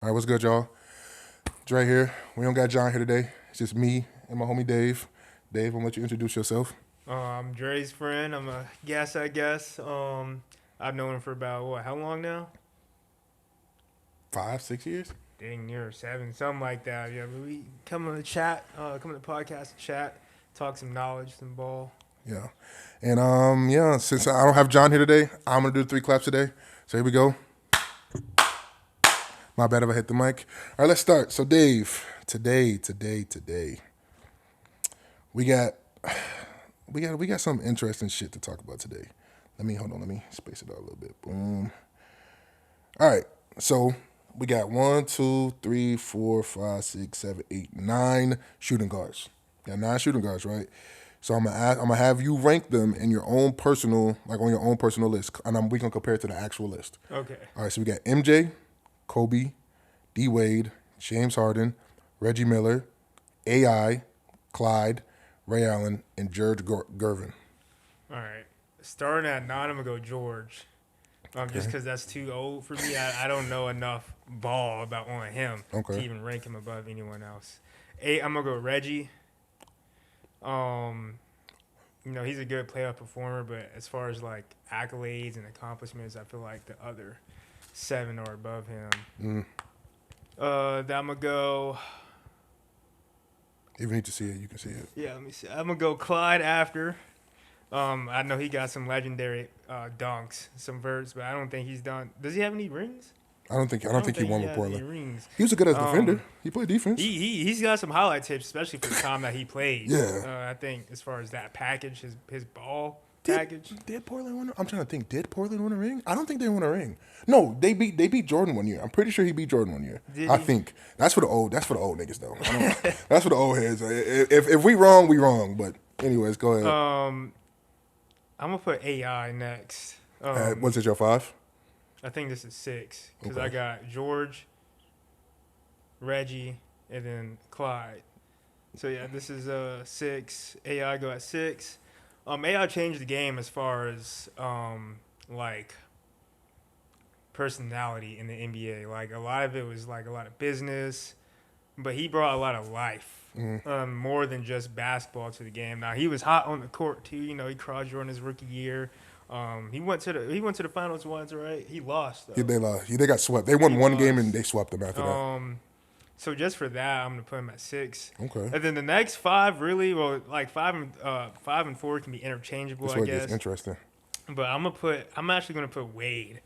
All right, what's good, y'all? Dre here. We don't got John here today. It's just me and my homie Dave. Dave, I'm gonna let you introduce yourself. I'm Dre's friend. I'm a guest, I guess. I've known him for about how long now? 5, 6 years? Dang, near 7, something like that. Yeah, but we come on the chat, come on the podcast and chat, talk some knowledge, some ball. Yeah. And yeah, since I don't have John here today, I'm gonna do the 3 claps today. So here we go. My bad if I hit the mic. All right, let's start. So Dave, today, we got we got some interesting shit to talk about today. Let me space it out a little bit. Boom. All right. So we got 1, 2, 3, 4, 5, 6, 7, 8, 9 shooting guards. Got 9 shooting guards, right? So I'm gonna have you rank them in your own personal, like on your own personal list, and we gonna compare it to the actual list. Okay. All right. So we got MJ, Kobe, D Wade, James Harden, Reggie Miller, AI, Clyde, Ray Allen, and George Gervin. All right. Starting at 9, I'm going to go George. Just because that's too old for me. I don't know enough ball about on him to even rank him above anyone else. 8, I'm going to go Reggie. He's a good playoff performer, but as far as like accolades and accomplishments, I feel like the other 7 are above him. Then I'm gonna go. If you need to see it, you can see it. Yeah, let me see. I'm gonna go Clyde after. I know he got some legendary dunks, some verts, but I don't think he's done. Does he have any rings? I don't think he won with Portland. Rings. He was a good as defender. He played defense. He's got some highlight tips, especially for the time that he played. Yeah. I think as far as that package, his ball package. Did Portland win? I'm trying to think. Did Portland win a ring? I don't think they won a ring. No, they beat Jordan one year. I'm pretty sure he beat Jordan one year. I think that's for the old niggas though. That's for the old heads. If we wrong, we wrong. But anyways, go ahead. I'm gonna put AI next. Was it your 5? I think this is 6 because I got George, Reggie, and then Clyde. So yeah, this is 6. AI go at 6. AI changed the game as far as like personality in the NBA. Like a lot of it was like a lot of business, but he brought a lot of life. More than just basketball to the game. Now he was hot on the court too. You know, he crossed Jordan his rookie year. He went to the finals once, right? He lost though. Yeah, they lost. Yeah, they got swept. They won one game and they swept them after that. So just for that, I'm gonna put him at 6. Okay. And then the next 5 really, well, like 5 and 4 can be interchangeable, That's I what guess. gets interesting. But I'm actually gonna put Wade.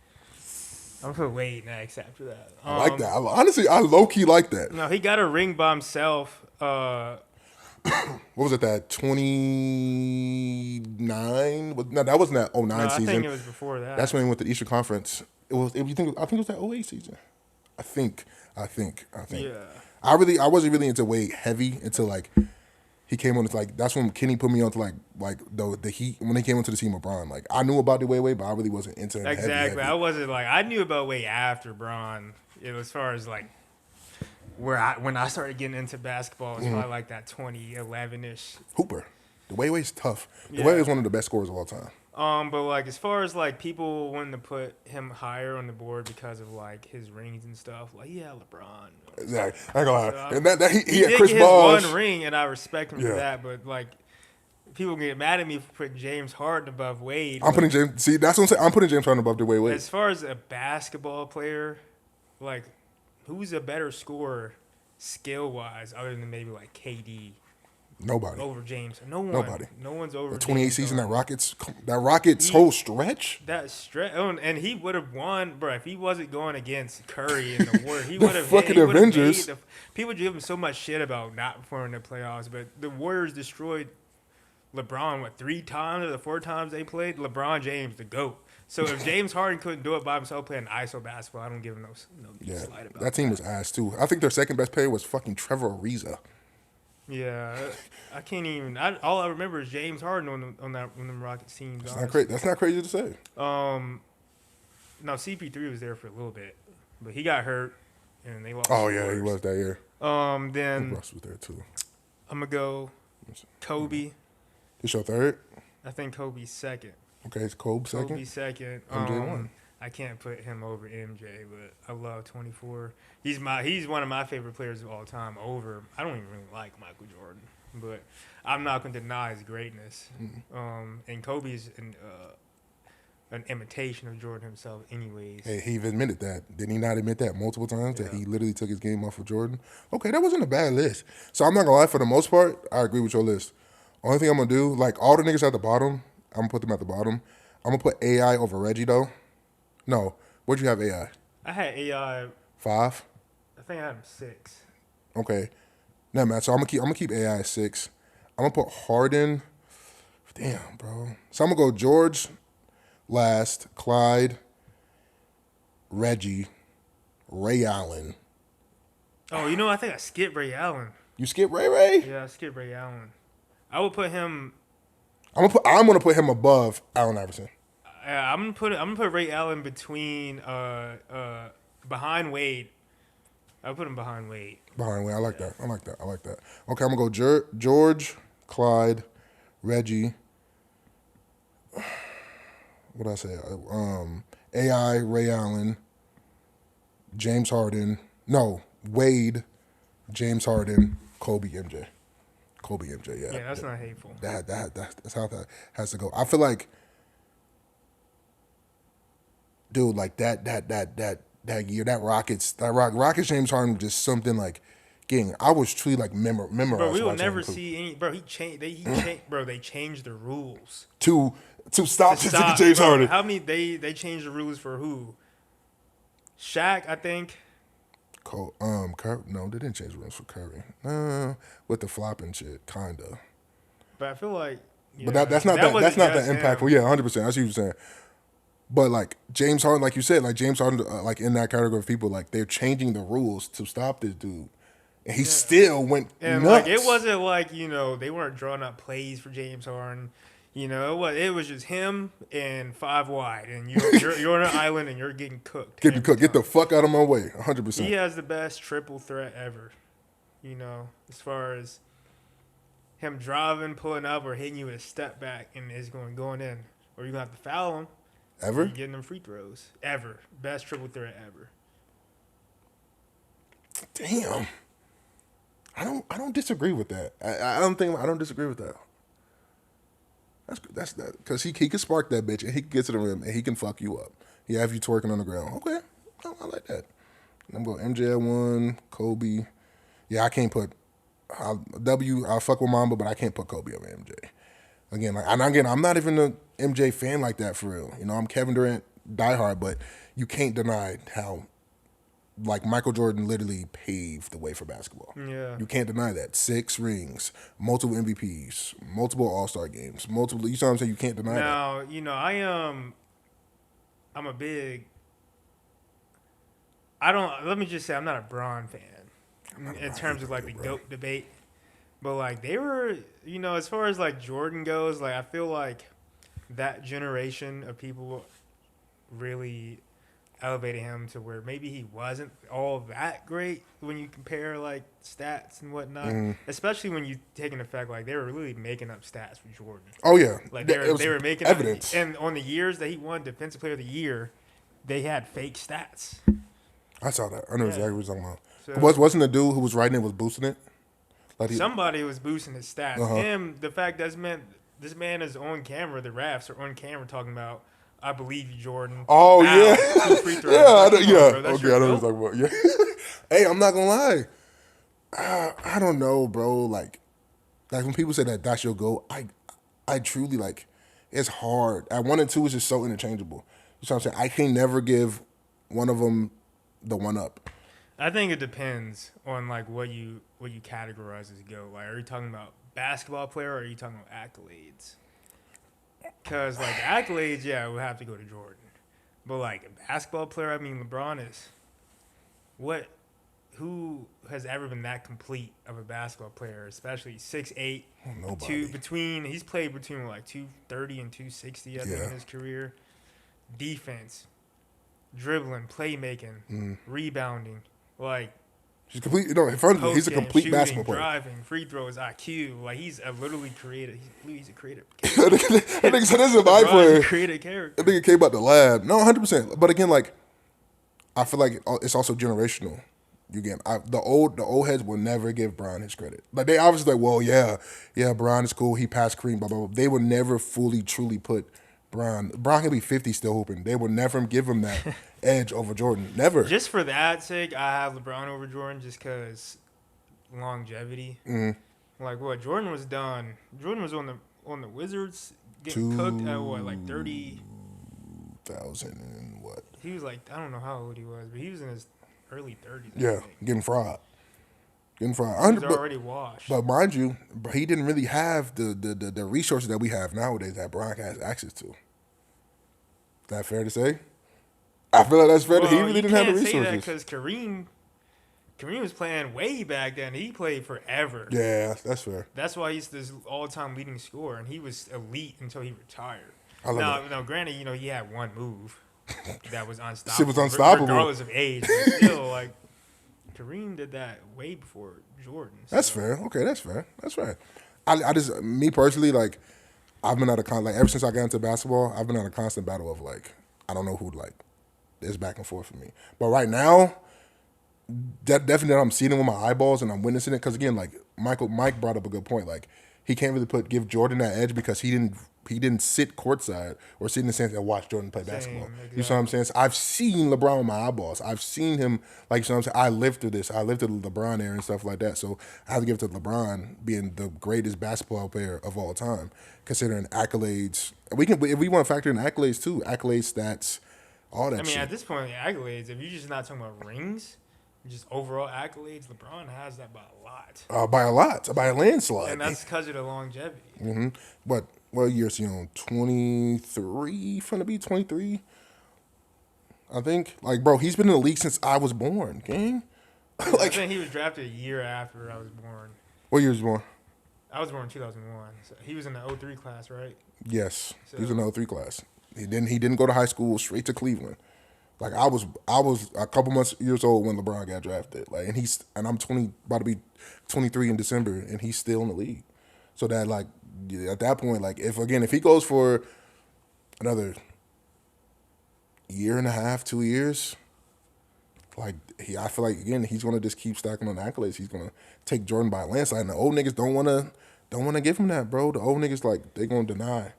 I'm gonna put Wade next after that. I like that. Honestly, I low key like that. No, he got a ring by himself. What was it? That 29? No, that wasn't that 09 season. I think it was before that. That's when he went to the Eastern Conference. It was. I think it was that 08 season. I think. Yeah. I wasn't really into Wade heavy until like he came on. It's like that's when Kenny put me onto like the Heat when they came onto the team of Bron. Like I knew about the Wade, but I really wasn't into him exactly. Heavy. I wasn't like I knew about Wade after Bron. As far as like when I started getting into basketball, it was probably like that 2011-ish. Hooper. The Wade's tough. The Wade is one of the best scorers of all time. But like as far as like people wanting to put him higher on the board because of like his rings and stuff, like LeBron. Exactly. I ain't gonna lie. And that he had did Chris get Bosh. his one ring, and I respect him for that. But like people get mad at me for putting James Harden above Wade. I'm putting James. See, that's what I'm saying. I'm putting James Harden above the Wade. As far as a basketball player, like who's a better scorer skill wise, other than maybe like KD? Nobody. Over James. No one. Nobody. No one's over the 28 James season, Harden. that Rockets whole stretch. That stretch. And he would have won, bro, if he wasn't going against Curry in the Warriors. He would have fucking Avengers. People give him so much shit about not performing in the playoffs, but the Warriors destroyed LeBron, 3 times or the 4 times they played? LeBron James, the GOAT. So if James Harden couldn't do it by himself playing ISO basketball, I don't give him no slight about that team was ass, too. I think their second best player was fucking Trevor Ariza. Yeah, I can't even. All I remember is James Harden on them Rockets teams. That's not crazy to say. No, CP3 was there for a little bit, but he got hurt and they lost. Oh yeah, he was that year. Then Russ was there too. I'm gonna go Kobe. This your third? I think Kobe's second. Okay, it's Kobe second. Kobe second. MJ one. I can't put him over MJ, but I love 24. He's one of my favorite players of all time. Over, I don't even really like Michael Jordan, but I'm not going to deny his greatness. And Kobe's an imitation of Jordan himself, anyways. Hey, he admitted that. Didn't he not admit that multiple times, that Yeah. he literally took his game off of Jordan? Okay, that wasn't a bad list. So I'm not going to lie, for the most part, I agree with your list. Only thing I'm going to do, like all the niggas at the bottom, I'm going to put them at the bottom. I'm going to put AI over Reggie, though. No. Where'd you have AI? I had AI. 5? I think I had him 6. Okay. No, man. So I'm gonna keep AI at 6. I'm gonna put Harden. Damn, bro. So I'm gonna go George last, Clyde, Reggie, Ray Allen. Oh, you know, I think I skipped Ray Allen. You skip Ray Ray? Yeah, I skipped Ray Allen. I would put him. I'm gonna put him above Allen Iverson. I'm gonna put Ray Allen behind Wade. I'll put him behind Wade. Behind Wade. I like that. Okay, I'm gonna go George, Clyde, Reggie. What did I say? AI, Ray Allen, James Harden. No, Wade, James Harden, Kobe, MJ. Yeah. Yeah, that's not hateful. That's how that has to go. I feel like, dude, like that year, Rockets James Harden was just something like, I was truly like memorized. Bro, we will watching never him see any. Bro, he changed. Bro, they changed the rules to stop to this stop. nigga James Bro, Harden. how many they changed the rules for who? Shaq, I think. Curry, no, they didn't change the rules for Curry. With the flopping shit, kinda. But I feel like. But that's not that impactful. Him. Yeah, 100%. I see what you're saying. But like James Harden, like you said, like James Harden, like in that category of people, like they're changing the rules to stop this dude, and he still went And nuts. like it wasn't like they weren't drawing up plays for James Harden. It was just him and 5 wide, and you're on an island and you're getting cooked. Get the fuck out of my way, 100%. He has the best triple threat ever. As far as him driving, pulling up, or hitting you with a step back, and it's going in, or you're gonna have to foul him. Ever? You're getting them free throws. Ever. Best triple threat ever. Damn. I don't disagree with that. I don't disagree with that. That's that, because he can spark that bitch and he can get to the rim and he can fuck you up. He have you twerking on the ground. Okay, I like that. I'm going MJ at 1, Kobe. Yeah, I can't put I'll fuck with Mamba, but I can't put Kobe over MJ. Again, I'm not even a MJ fan like that for real. I'm Kevin Durant diehard, but you can't deny how, like, Michael Jordan literally paved the way for basketball. Yeah. You can't deny that. 6 rings, multiple MVPs, multiple All-Star games, multiple. You know what I'm saying? You can't deny that. Now, I'm a big. Let me just say, I'm not a Bron fan in terms of like the GOAT debate. But like they were, as far as like Jordan goes, like I feel like that generation of people really elevated him to where maybe he wasn't all that great when you compare like stats and whatnot. Especially when you take into fact like they were really making up stats for Jordan. Oh yeah, Like they were making evidence. And on the years that he won Defensive Player of the Year, they had fake stats. I saw that. I know exactly what you're talking about. So, Wasn't the dude who was writing it was boosting it? Like somebody was boosting his stats. And the fact that this man is on camera, the refs are on camera talking about, I believe you, Jordan. Oh, Foul, yeah. 2 free throws. Yeah, I Like, know, come on, yeah. bro, that's Okay, I know your what you're GOAT. talking about. Yeah. Hey, I'm not gonna lie. I don't know, bro. Like when people say that that's your goal, I truly like. It's hard. At 1 and 2 is just so interchangeable. You know what I'm saying? I can never give one of them the one up. I think it depends on like what you categorize as GOAT. Like, are you talking about basketball player or are you talking about accolades? Because like accolades, yeah, it would have to go to Jordan. But like a basketball player, I mean, LeBron is who has ever been that complete of a basketball player, especially 6'8", Nobody. He's played between like 230 and 260, I think, in his career. Defense, dribbling, playmaking, rebounding. Like, He's complete. No, in front of you, Post he's a game, complete shooting, basketball player. driving, free throws, IQ. Like he's a literally creative. He's a creative. That nigga said this is a my LeBron's player. a creative character. That nigga came out the lab. No, 100%. But again, like, I feel like it's also generational. The old heads will never give Bron his credit. Like they obviously like, well, yeah, Bron is cool. He passed Kareem, blah blah blah. They will never fully truly put Bron. Bron can be 50 still hooping. They will never give him that edge over Jordan. Never. Just for that sake, I have LeBron over Jordan just because longevity. Mm-hmm. Like what Jordan was done. Jordan was on the Wizards getting cooked at what, like 30. 2000 and what? He was like, I don't know how old he was, but he was in his early 30s. Yeah, getting fried. He was already But, washed. but mind you, he didn't really have the resources that we have nowadays that Bron has access to. Is that fair to say? I feel like that's fair. He really didn't have the resources. You can't say that because Kareem was playing way back then. He played forever. Yeah, that's fair. That's why he's this all-time leading scorer, and he was elite until he retired. I love it. Now, granted, he had one move that was unstoppable. Shit was unstoppable. Regardless of age. But still, like, Kareem did that way before Jordan. So. That's fair. Okay, that's fair. That's right. I just, me personally, like, I've been at ever since I got into basketball, I've been at a constant battle of, like, I don't know who, like, is back and forth for me. But right now, definitely I'm seeing it with my eyeballs and I'm witnessing it. Because, again, like, Mike brought up a good point. Like, he can't really give Jordan that edge because he didn't sit courtside or sit in the stands and watch Jordan play basketball. Exactly. You see what I'm saying? So I've seen LeBron with my eyeballs. I've seen him, like, you know what I'm saying? I lived through this. I lived through the LeBron era and stuff like that. So I have to give it to LeBron being the greatest basketball player of all time, considering accolades. If we want to factor in accolades too, accolades, stats, all that shit. At this point, the accolades, if you're just not talking about rings, just overall accolades, LeBron has that by a lot. By a landslide. And that's because of the longevity. Mm-hmm. What year is he on? 23, finna be 23, I think. Like, bro, he's been in the league since I was born, gang. Like, I think he was drafted a year after I was born. What year was he born? I was born in 2001. So he was in the 03 class, right? Yes, he was in the 03 class. He didn't go to high school, straight to Cleveland. Like, I was a couple years old when LeBron got drafted. Like, and I'm about to be 23 in December, and he's still in the league. So that, like, at that point, like, if he goes for another year and a half, 2 years, like, I feel like, again, he's gonna just keep stacking on accolades. He's gonna take Jordan by a landslide, and the old niggas don't wanna give him that, bro. The old niggas, like, they gonna deny.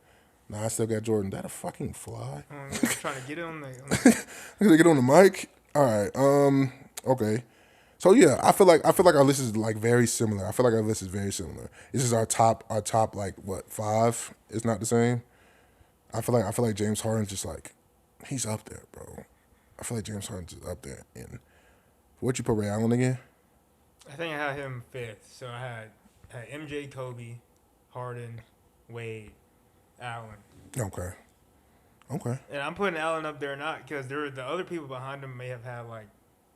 Nah, I still got Jordan. That a fucking fly. Trying to get it on the Get on the mic. All right. Okay. So yeah, I feel like our list is like very similar. I feel like our list is very similar. This is our top like what 5? It's not the same. I feel like James Harden's just like, he's up there, bro. I feel like James Harden's just up there. And what'd you put Ray Allen again? I think I had him 5th. So I had MJ, Kobe, Harden, Wade, Allen. Okay. And I'm putting Allen up there not because the other people behind him may have had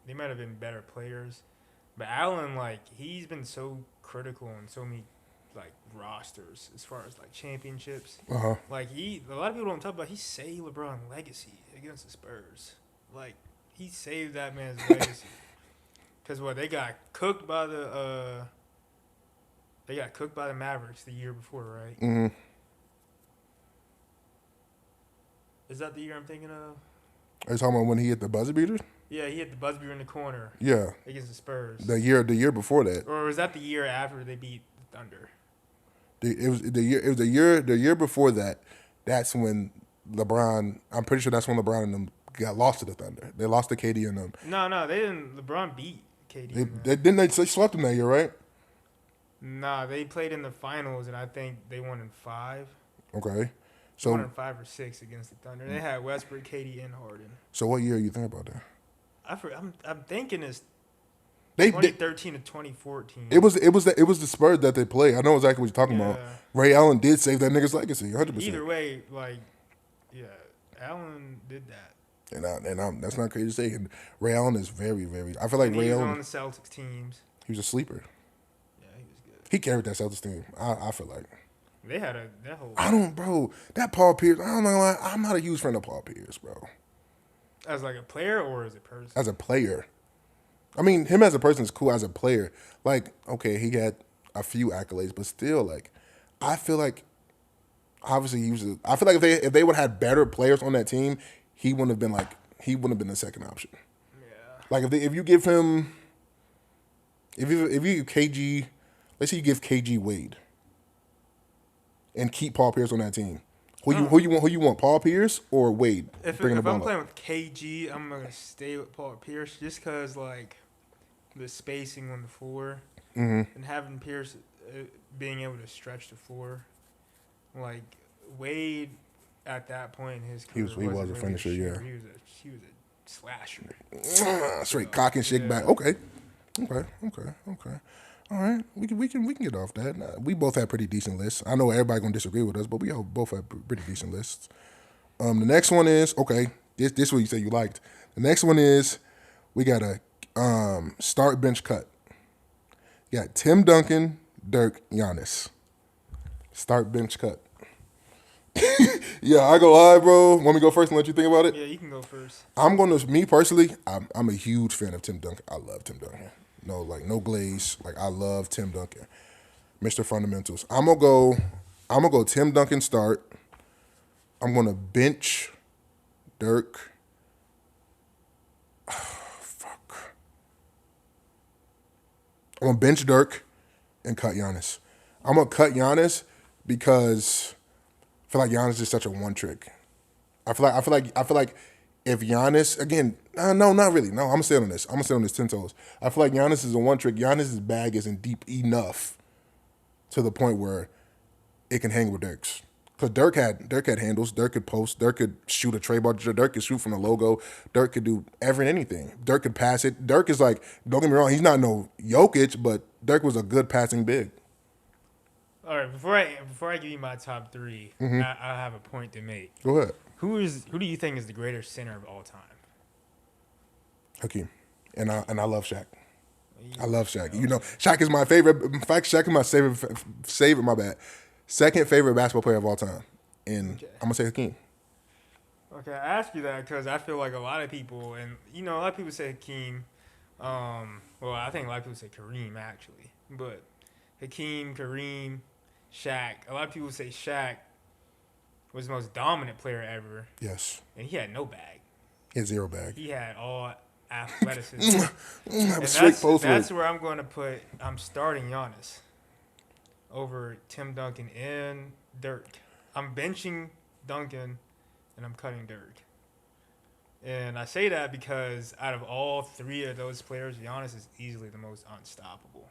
they might have been better players, but Allen, like, he's been so critical in so many rosters as far as championships. Like, a lot of people don't talk about, he saved LeBron's legacy against the Spurs. Like, he saved that man's legacy because they got cooked by the Mavericks the year before, right? Mm-hmm. Is that the year I'm thinking of? Are you talking about when he hit the buzzer beater? Yeah, he hit the buzzer beater in the corner. Yeah. Against the Spurs. The year before that. Or was that the year after they beat the Thunder? It was the year before that. That's when LeBron. I'm pretty sure that's when LeBron and them got lost to the Thunder. They lost to KD and them. No, they didn't. LeBron beat KD. They swept them that year, right? Nah, they played in the finals, and I think they won in 5. Okay. So, 1 in 5 or 6 against the Thunder. They had Westbrook, KD, and Harden. So what year you think about that? I'm thinking it's 2013 to 2014. It was the Spurs that they played. I know exactly what you're talking about. Ray Allen did save that nigga's legacy, 100%. Either way, Allen did that. And that's not crazy to say. And Ray Allen is very, very. I feel like Ray Allen on the Celtics teams. He was a sleeper. Yeah, he was good. He carried that Celtics team. I feel like. They had that whole. That Paul Pierce. I don't know why. I'm not a huge fan of Paul Pierce, bro. As a player or as a person? As a player. I mean, him as a person is cool as a player. Like, okay, he got a few accolades, but still, like, I feel like obviously he was. I feel like if they would have had better players on that team, he wouldn't have been the second option. Yeah. Like if you give him, if you give KG, let's say you give KG Wade, and keep Paul Pierce on that team. Who you want? Paul Pierce or Wade? If Bringing the I'm ball playing up. with KG, I'm gonna stay with Paul Pierce just because like the spacing on the floor and having Pierce being able to stretch the floor. Like Wade at that point in his career He was wasn't a really finisher, shooter. yeah. He was a slasher. Straight cock and shake Yeah. back. Okay. All right, we can get off that. We both have pretty decent lists. I know everybody gonna disagree with us, but we all both have pretty decent lists. The next one is okay. This what you say you liked. The next one is we got a start bench cut. You got Tim Duncan, Dirk, Giannis. Start bench cut. Yeah, I go lie, bro. Want me to go first and let you think about it? Yeah, you can go first. Me personally, I'm a huge fan of Tim Duncan. I love Tim Duncan. No glaze. Like I love Tim Duncan. Mr. Fundamentals. I'm gonna go Tim Duncan start. I'm gonna bench Dirk. Fuck. I'm gonna bench Dirk and cut Giannis. I'm gonna cut Giannis because I feel like Giannis is such a one trick. I feel like if Giannis again, no, not really. No, I'm gonna stay on this. I'm gonna stay on this 10 toes. I feel like Giannis is a one trick. Giannis's bag isn't deep enough to the point where it can hang with Dirk's. Because Dirk had handles. Dirk could post. Dirk could shoot a tray ball. Dirk could shoot from the logo. Dirk could do anything. Dirk could pass it. Dirk is like, don't get me wrong, he's not no Jokic, but Dirk was a good passing big. All right, before I give you my top 3, I have a point to make. Go ahead. Who do you think is the greatest center of all time? Hakeem. And I love Shaq. I love Shaq. You know, Shaq is my favorite. In fact, Shaq is my second favorite basketball player of all time. And Okay. I'm going to say Hakeem. Okay, I ask you that because I feel like a lot of people, and a lot of people say Hakeem. Well, I think a lot of people say Kareem actually, but Hakeem, Kareem, Shaq. A lot of people say Shaq was the most dominant player ever, Yes. and he had no bag. He had zero bag. He had all athleticism. And Straight post that's work. where I'm going to put. I'm starting Giannis over Tim Duncan and Dirk. I'm benching Duncan, and I'm cutting Dirk. And I say that because out of all 3 of those players, Giannis is easily the most unstoppable.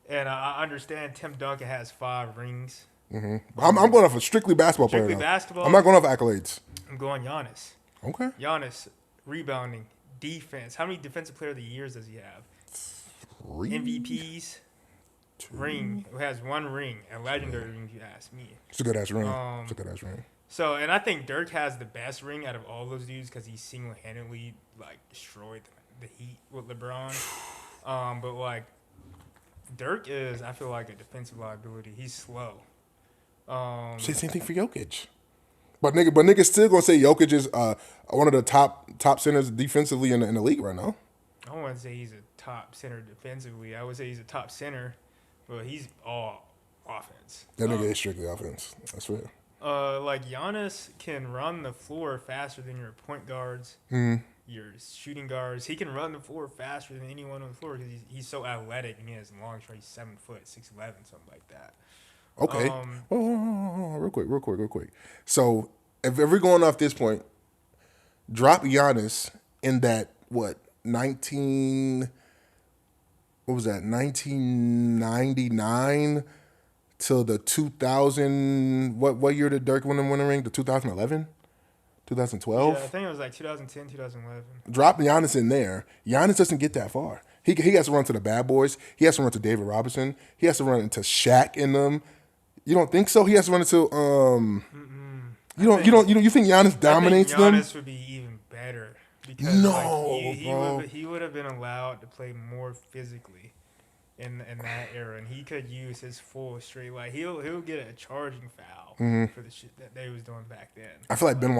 And I understand Tim Duncan has 5 rings. I'm going off a strictly basketball player. Strictly now. basketball. I'm not going off accolades. I'm going Giannis. Okay. Giannis, rebounding, defense. How many defensive player of the years does he have? 3, MVPs, 2. ring. Who has 1 ring, a legendary ring, if you ask me. It's a good ass ring. So, and I think Dirk has the best ring out of all those dudes because he single-handedly destroyed the Heat with LeBron. But Dirk is, I feel like, a defensive liability. He's slow. Same thing for Jokic. But niggas still gonna say Jokic is one of the top centers defensively in the league right now. I don't want to say he's a top center defensively. I would say he's a top center, but he's all offense. That nigga is strictly offense. That's fair. Giannis can run the floor faster than your point guards, your shooting guards. He can run the floor faster than anyone on the floor because he's so athletic and he has long straight. He's 7 foot, 6'11", something like that. Okay. Real quick. So if we're going off this point, drop Giannis in that 1999 till the 2000. What year did Dirk win the ring? The 2011, 2012. Yeah, I think it was 2010, 2011. Drop Giannis in there. Giannis doesn't get that far. He has to run to the bad boys. He has to run to David Robinson. He has to run into Shaq in them. You don't think so? He has to run into You think Giannis dominates I think them? Giannis would be even better because bro. he would have been allowed to play more physically in that era, and he could use his full straight. He'll get a charging foul for the shit that they was doing back then. I feel like Ben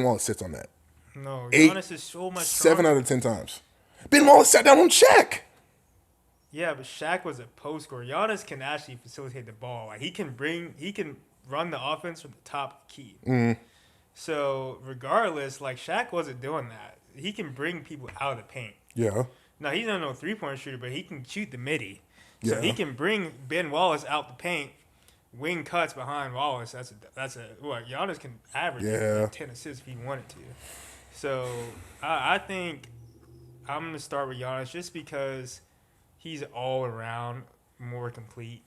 Wallace sits on that. No, 8, Giannis is so much 7 stronger. out of 10 times. Ben Wallace sat down on Shaq. Yeah, but Shaq was a post scorer. Giannis can actually facilitate the ball. Like he can run the offense from the top key. So regardless, like Shaq wasn't doing that. He can bring people out of the paint. Yeah. Now he's not no 3-point shooter, but he can shoot the midi. So Yeah. he can bring Ben Wallace out the paint, wing cuts behind Wallace. That's a what Giannis can average Yeah. like 10 assists if he wanted to. So I think I'm gonna start with Giannis just because he's all around more complete.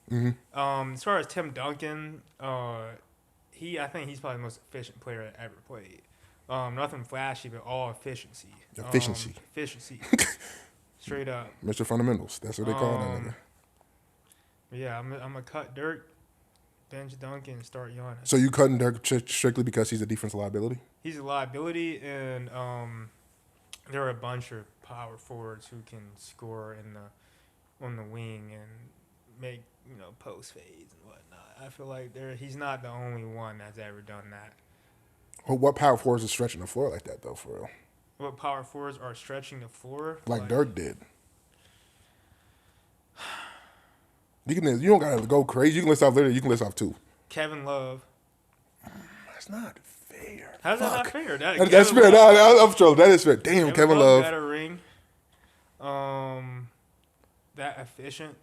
As far as Tim Duncan, I think he's probably the most efficient player that ever played. Nothing flashy, but all efficiency. Efficiency. Straight up. Mr. Fundamentals. That's what they call that nigga. Yeah, I'm gonna cut Dirk, bench Duncan, and start Giannis. So you cutting Dirk strictly because he's a defensive liability? He's a liability, and there are a bunch of power forwards who can score on the wing and make post fades and whatnot. I feel like he's not the only one that's ever done that. Well, what power forwards is stretching the floor like that though, for real? What power forwards are stretching the floor? Like Dirk did. You don't gotta go crazy. You can list off literally. You can list off 2. Kevin Love. That's not fair. How's that not fair? That's fair. No, I'm trolling. That is fair. Damn, Kevin Love. Got a ring. That efficient.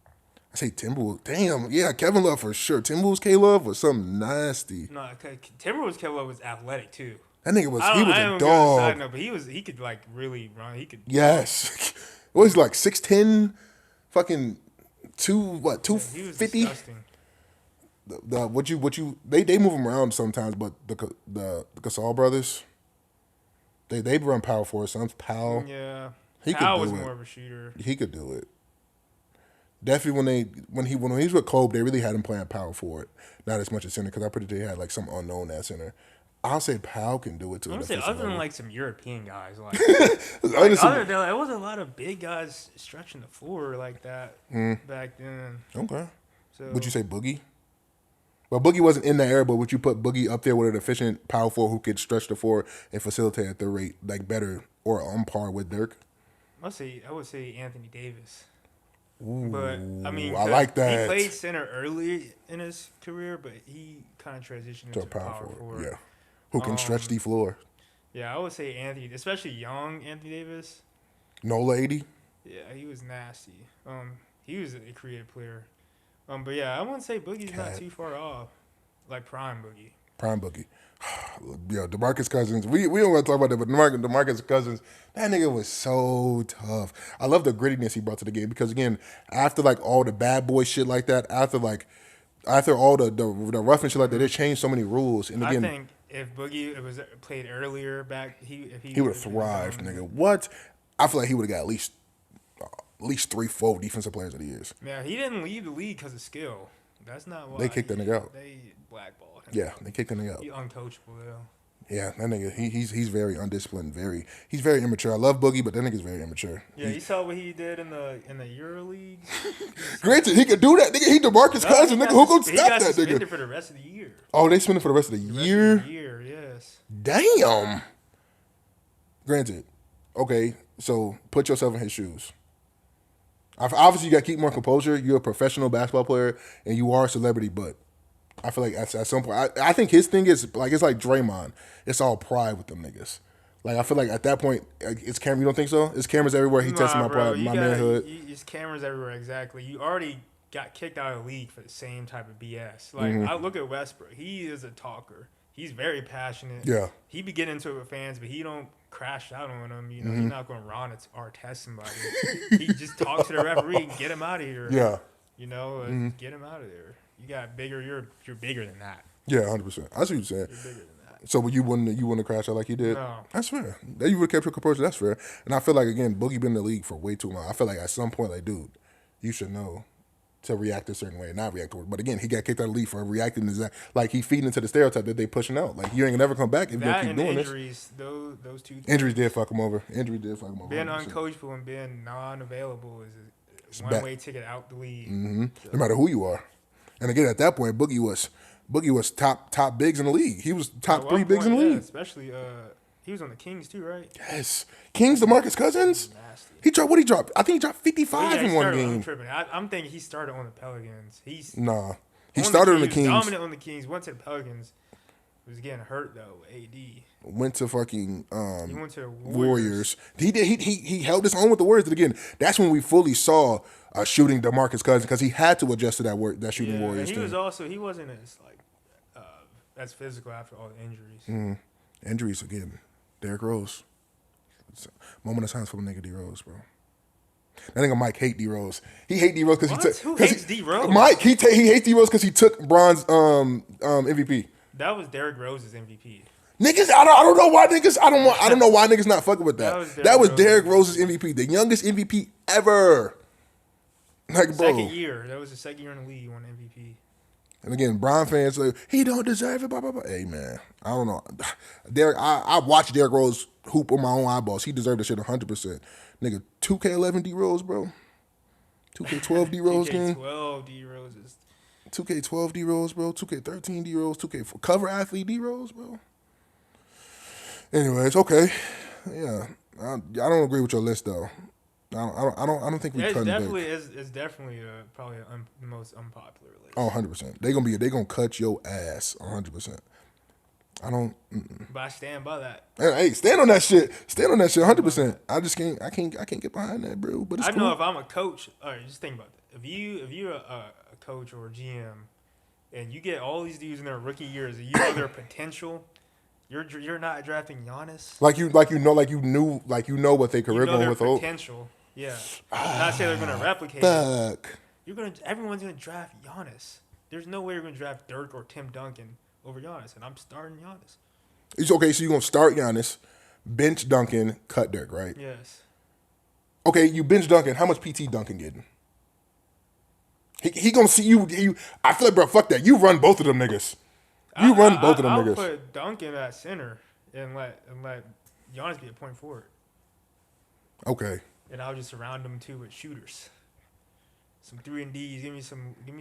I say Timberwolves. Damn, yeah, Kevin Love for sure. Timberwolves K Love was something nasty. No, Timberwolves Kevin Love was athletic too. That nigga was I a dog. But he could like really run. He could. Yes. What was he like 6'10", fucking He was 250? disgusting. They move him around sometimes, but the Gasol brothers, they run power forward. Sometimes Powell, Yeah. He could Powell do was it. more of a shooter. he could do it. Definitely when he was with Kobe, they really had him playing power forward, not as much as center because I pretty they had like some unknown at center. I'll say Powell can do it too. I'm gonna say other than like some European guys, like Other there was a lot of big guys stretching the floor like that back then. okay. So Would you say Boogie? Well, Boogie wasn't in that era, but would you put Boogie up there with an efficient power forward who could stretch the floor and facilitate at the rate like better or on par with Dirk? I would say Anthony Davis. Ooh, But I mean, I like that. He played center early in his career, but he kind of transitioned to into a power forward. forward, yeah, who can stretch the floor. Yeah, I would say Anthony, especially young Anthony Davis. Nola 80. Yeah, he was nasty. He was a creative player. But yeah, I wouldn't say Boogie's not too far off. Like prime Boogie. Prime Boogie. Yo, DeMarcus Cousins. We don't want to talk about that, but DeMarcus Cousins, that nigga was so tough. I love the grittiness he brought to the game because again, after like all the bad boy shit like that, after all the rough and shit like that, they changed so many rules. And again, I think if Boogie was played earlier back, he would have thrived, nigga. What? I feel like he would have got at least 3-4 defensive players of the years. Yeah, he didn't leave the league because of skill. That's not why They kicked that nigga out. They blackballed him. Yeah, they kicked that nigga out. He uncoachable though. Yeah, that nigga, he's very undisciplined, he's very immature. I love Boogie, but that nigga's very immature. Yeah, you saw what he did in the EuroLeague. Granted, he could do that, nigga. He DeMarcus Cousins, nigga. Who gonna stop that He got suspended nigga? for the rest of the year. Oh, they spend it for the rest of the year? Rest of the year, yes. Damn. Granted. Okay, so put yourself in his shoes. Obviously, you got to keep more composure. You're a professional basketball player, and you are a celebrity, but I feel like at some point, I think his thing is, like, it's like Draymond. It's all pride with them niggas. Like, I feel like at that point, it's camera. You don't think so? It's cameras everywhere. He testing my pride, my manhood. It's cameras everywhere, exactly. You already got kicked out of the league for the same type of BS. Like, I look at Westbrook. He is a talker. He's very passionate. Yeah. He be getting into it with fans, but he don't crash out on them. You know, he's not going to Ron Artest somebody. He just talks to the referee and get him out of here. Yeah. You know, get him out of there. You got bigger. You're bigger than that. Yeah, 100%. I see what you're saying. You're bigger than that. So you wouldn't crash out like he did? No. That's fair. That you would have kept your composure. That's fair. And I feel like, again, Boogie been in the league for way too long. I feel like at some point, like, dude, you should know to react a certain way and not react to it. But again, he got kicked out of the league for reacting to that. Like, he feeding into the stereotype that they pushing out. Like, you ain't never come back if you That keep and doing injuries, those two things. Injuries did fuck him over. Being 100%. uncoachable and being non-available is a bad. one-way ticket out the league. No matter who you are. And again, at that point, Boogie was top bigs in the league. He was top At 3 one bigs in the point, league. especially He was on the Kings too, right? Yes. Kings, DeMarcus Cousins. Nasty. He dropped what he dropped? I think he dropped Oh, 55 yeah, he in one started. I'm game. tripping. I'm thinking he started on the Pelicans. He's Nah. He on started on the He was Kings. dominant on the Kings. Went to the Pelicans. Was getting hurt though. AD. Went to fucking He went to the Warriors. He did. He held his own with the Warriors. And again, that's when we fully saw shooting DeMarcus Cousins because he had to adjust to that shooting Yeah, Warriors and thing. he wasn't as like as physical after all the injuries. Injuries again. Derrick Rose. It's a moment of silence for the nigga D Rose, bro. That nigga Mike hate D Rose. He hate D Rose because he What? took. Who 'cause hates D Rose? Mike he hates D Rose because he took Bron's MVP. That was Derrick Rose's MVP. Niggas, I don't know why niggas. I don't know why niggas not fucking with that. That was Derrick Rose's MVP, the youngest MVP ever. Like, bro. Second year. That was the second year in the league. He won MVP. And again, Bron fans like he don't deserve it. Blah blah blah. Hey man, I don't know. Derrick, I watched Derrick Rose hoop on my own eyeballs. He deserved the shit 100%. Nigga, 2K11 D Rose, bro. 2K12 D Rose game. 2K12 D Rose is 2K12 D Rose, bro. 2K13 D Rose. 2K4 cover athlete D Rose, bro. Anyways, okay, yeah. I don't agree with your list though. I don't think we cut it's definitely probably the most unpopular list. Oh, 100%. They gonna cut your ass 100%. I don't. But I stand by that. Hey, stand on that shit. Stand on that shit 100%. I just can't. I can't get behind that, bro. But it's I cool. know if I'm a coach. All right, just think about that. If you're a coach or a GM, and you get all these dudes in their rookie years, and you know their potential, you're not drafting Giannis. Like you know what they career going with. Potential. Yeah. Not saying they're gonna replicate it. Fuck. Everyone's gonna draft Giannis. There's no way you're gonna draft Dirk or Tim Duncan over Giannis, and I'm starting Giannis. It's okay. So you're gonna start Giannis, bench Duncan, cut Dirk, right? Yes. Okay, you bench Duncan. How much PT Duncan getting? He gonna see you. I feel like, bro, fuck that. You run both of them niggas. You run both of them I'll niggas. put Duncan at center and let Giannis be a point forward. Okay. And I'll just surround them too with shooters. Some 3-and-Ds. Give me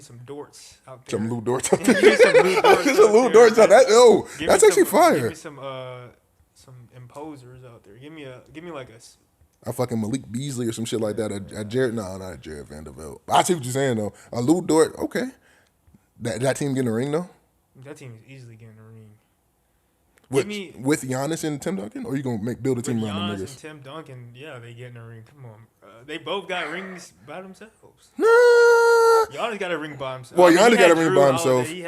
some Dorts out there. Some Lou Dorts out there. Give me some Lou Dorts. Some Lou Dorts out there. Oh, that's actually fire. Give me some imposers out there. Give me like a fucking Malik Beasley or some shit like that. A Jared, no, not a Jared Vanderbilt. I see what you're saying though. A Lou Dort, okay. That team getting a ring though. That team is easily getting a ring. With Giannis and Tim Duncan, or you gonna build a team around them niggas? Giannis and Tim Duncan, yeah, they getting a ring. Come on, they both got rings by themselves. Nah. Giannis got a ring by himself. Well, Giannis got a ring by himself. He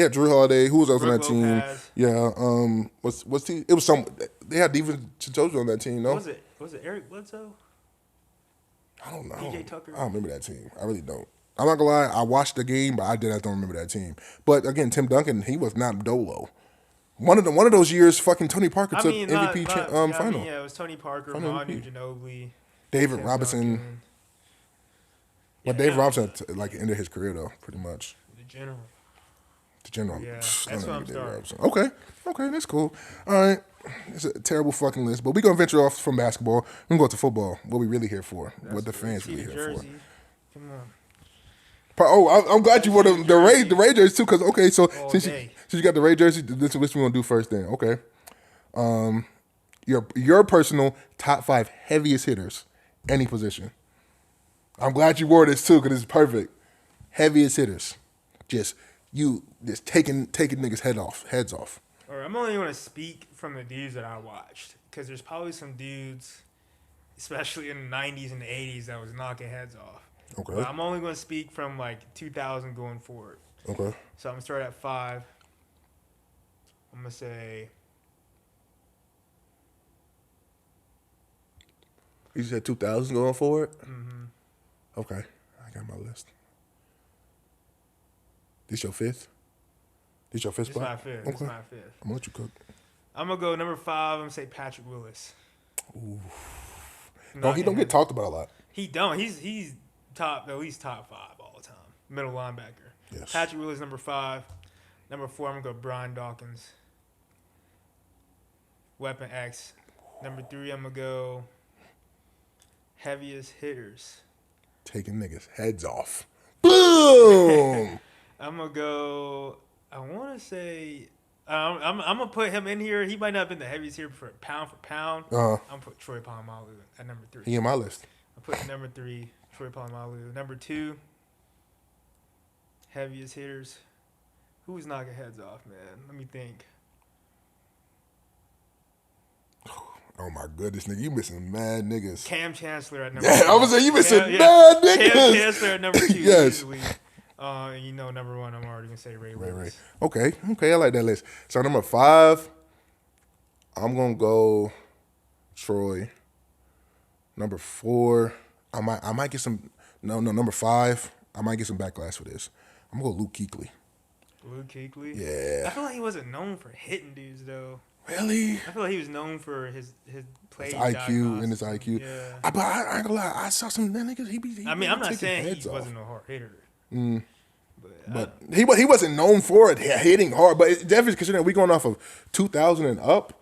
had Drew Holiday. Who was else on that team? Lopez. Yeah. What's he? It was some. They had Steven Chichozo on that team. No. Was it Eric Bledsoe? I don't know. PJ Tucker. I don't remember that team. I really don't. I'm not gonna lie. I watched the game, but I don't remember that team. But again, Tim Duncan, he was not Dolo. One of those years, fucking Tony Parker took MVP final. Yeah, it was Tony Parker, Manu Ginobili, David Tim Robinson. Duncan. But David Robinson ended his career though, pretty much. The general. The general. Yeah, that's what I'm starting. Okay, that's cool. All right, it's a terrible fucking list, but we're gonna venture off from basketball. We're gonna go to football. What we really here for? What the fans really here for? Come on. Oh, I'm glad you wore the Ray jersey too. Cause okay, so since you got the Ray jersey, this is what we're gonna do first. Then okay, your personal top 5 heaviest hitters, any position. I'm glad you wore this too, cause it's perfect. Heaviest hitters, just taking niggas heads off. All right, I'm only gonna speak from the dudes that I watched, cause there's probably some dudes, especially in the 90s and the 80s, that was knocking heads off. Okay. But I'm only going to speak from like 2000 going forward. Okay. So I'm going to start at 5. I'm going to say. You said 2000 going forward? Mm-hmm. Okay. I got my list. This your 5th? This your 5th spot? This my 5th. Okay. This my 5th. I'm going to let you cook. I'm going to go number 5. I'm going to say Patrick Willis. Ooh. No, he don't get talked about a lot. He don't. He's at least top 5 all the time. Middle linebacker. Yes. Patrick Willis, number 5. Number 4, I'm going to go Brian Dawkins. Weapon X. Number 3, I'm going to go heaviest hitters. Taking niggas' heads off. Boom! I'm going to go, I want to say, I'm gonna put him in here. He might not have been the heaviest here for pound. Uh, I'm gonna put Troy Polamalu at number 3. he in my list. I put number 3 Troy Polamalu. Number 2, heaviest hitters. Who's knocking heads off, man? Let me think. Oh my goodness, nigga, you missing mad niggas. Cam Chancellor at number Yeah, 2. I was saying you missing Cam, mad niggas. Cam Chancellor at number 2. Yes. Easily. And you know, number 1, I'm already gonna say Ray Ray. Lewis. Okay, I like that list. So number 5, I'm gonna go Troy. Number 4, I might get some. No, number 5, I might get some backlash for this. I'm gonna go Luke Kuechly. Luke Kuechly. Yeah. I feel like he wasn't known for hitting dudes though. Really? I feel like he was known for his play His IQ and his diagnostics. IQ. Yeah. But I ain't gonna lie, I saw some niggas. He I mean, I'm not taking saying he heads off. wasn't a hard hitter. But he wasn't known for it hitting hard. But it definitely considering we going off of 2000 and up,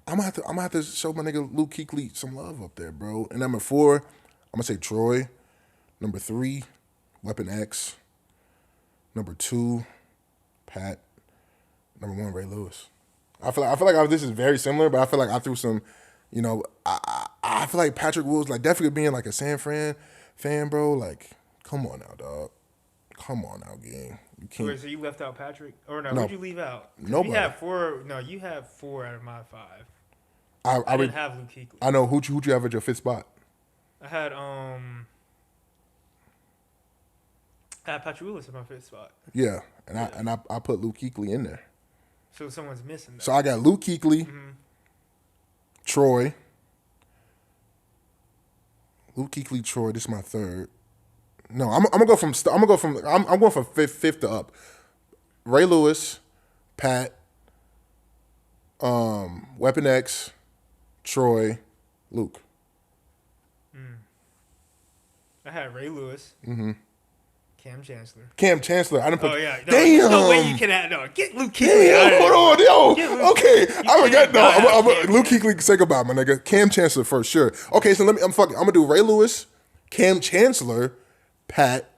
I'm gonna have to show my nigga Luke Kuechly some love up there, bro. And number 4, I'm gonna say Troy. Number 3, Weapon X. Number 2, Pat. Number 1, Ray Lewis. I feel like this is very similar, but I feel like I threw some, you know, I feel like Patrick Wills, like definitely being like a San Fran fan, bro. Like, come on now, dog. Come on now, gang. You can't. Wait, so you left out Patrick? Or no, No. who'd you leave out? 'Cause Nobody. You have 4. No, you have 4 out of my 5. I I didn't have Luke Kuechly. I know who'd you have at your 5th spot. I had Patrick Willis in my 5th spot. Yeah, and I put Luke Kuechly in there. So someone's missing. So I got Luke Kuechly, Troy. Luke Kuechly, Troy. This is my 3rd. No, I'm going from fifth to up. Ray Lewis, Pat, Weapon X, Troy, Luke. I had Ray Lewis. Cam Chancellor. Cam Chancellor. I didn't put. Oh yeah. No, Damn. there's no way you can add. No, get Luke Kuechly. Damn, out of hold there. on, Get yo. Luke- Okay, I forgot. can't not have No, Cam Luke Kuechly, say goodbye, my nigga. Cam Chancellor for sure. Okay, so I'm gonna do Ray Lewis, Cam Chancellor, Pat,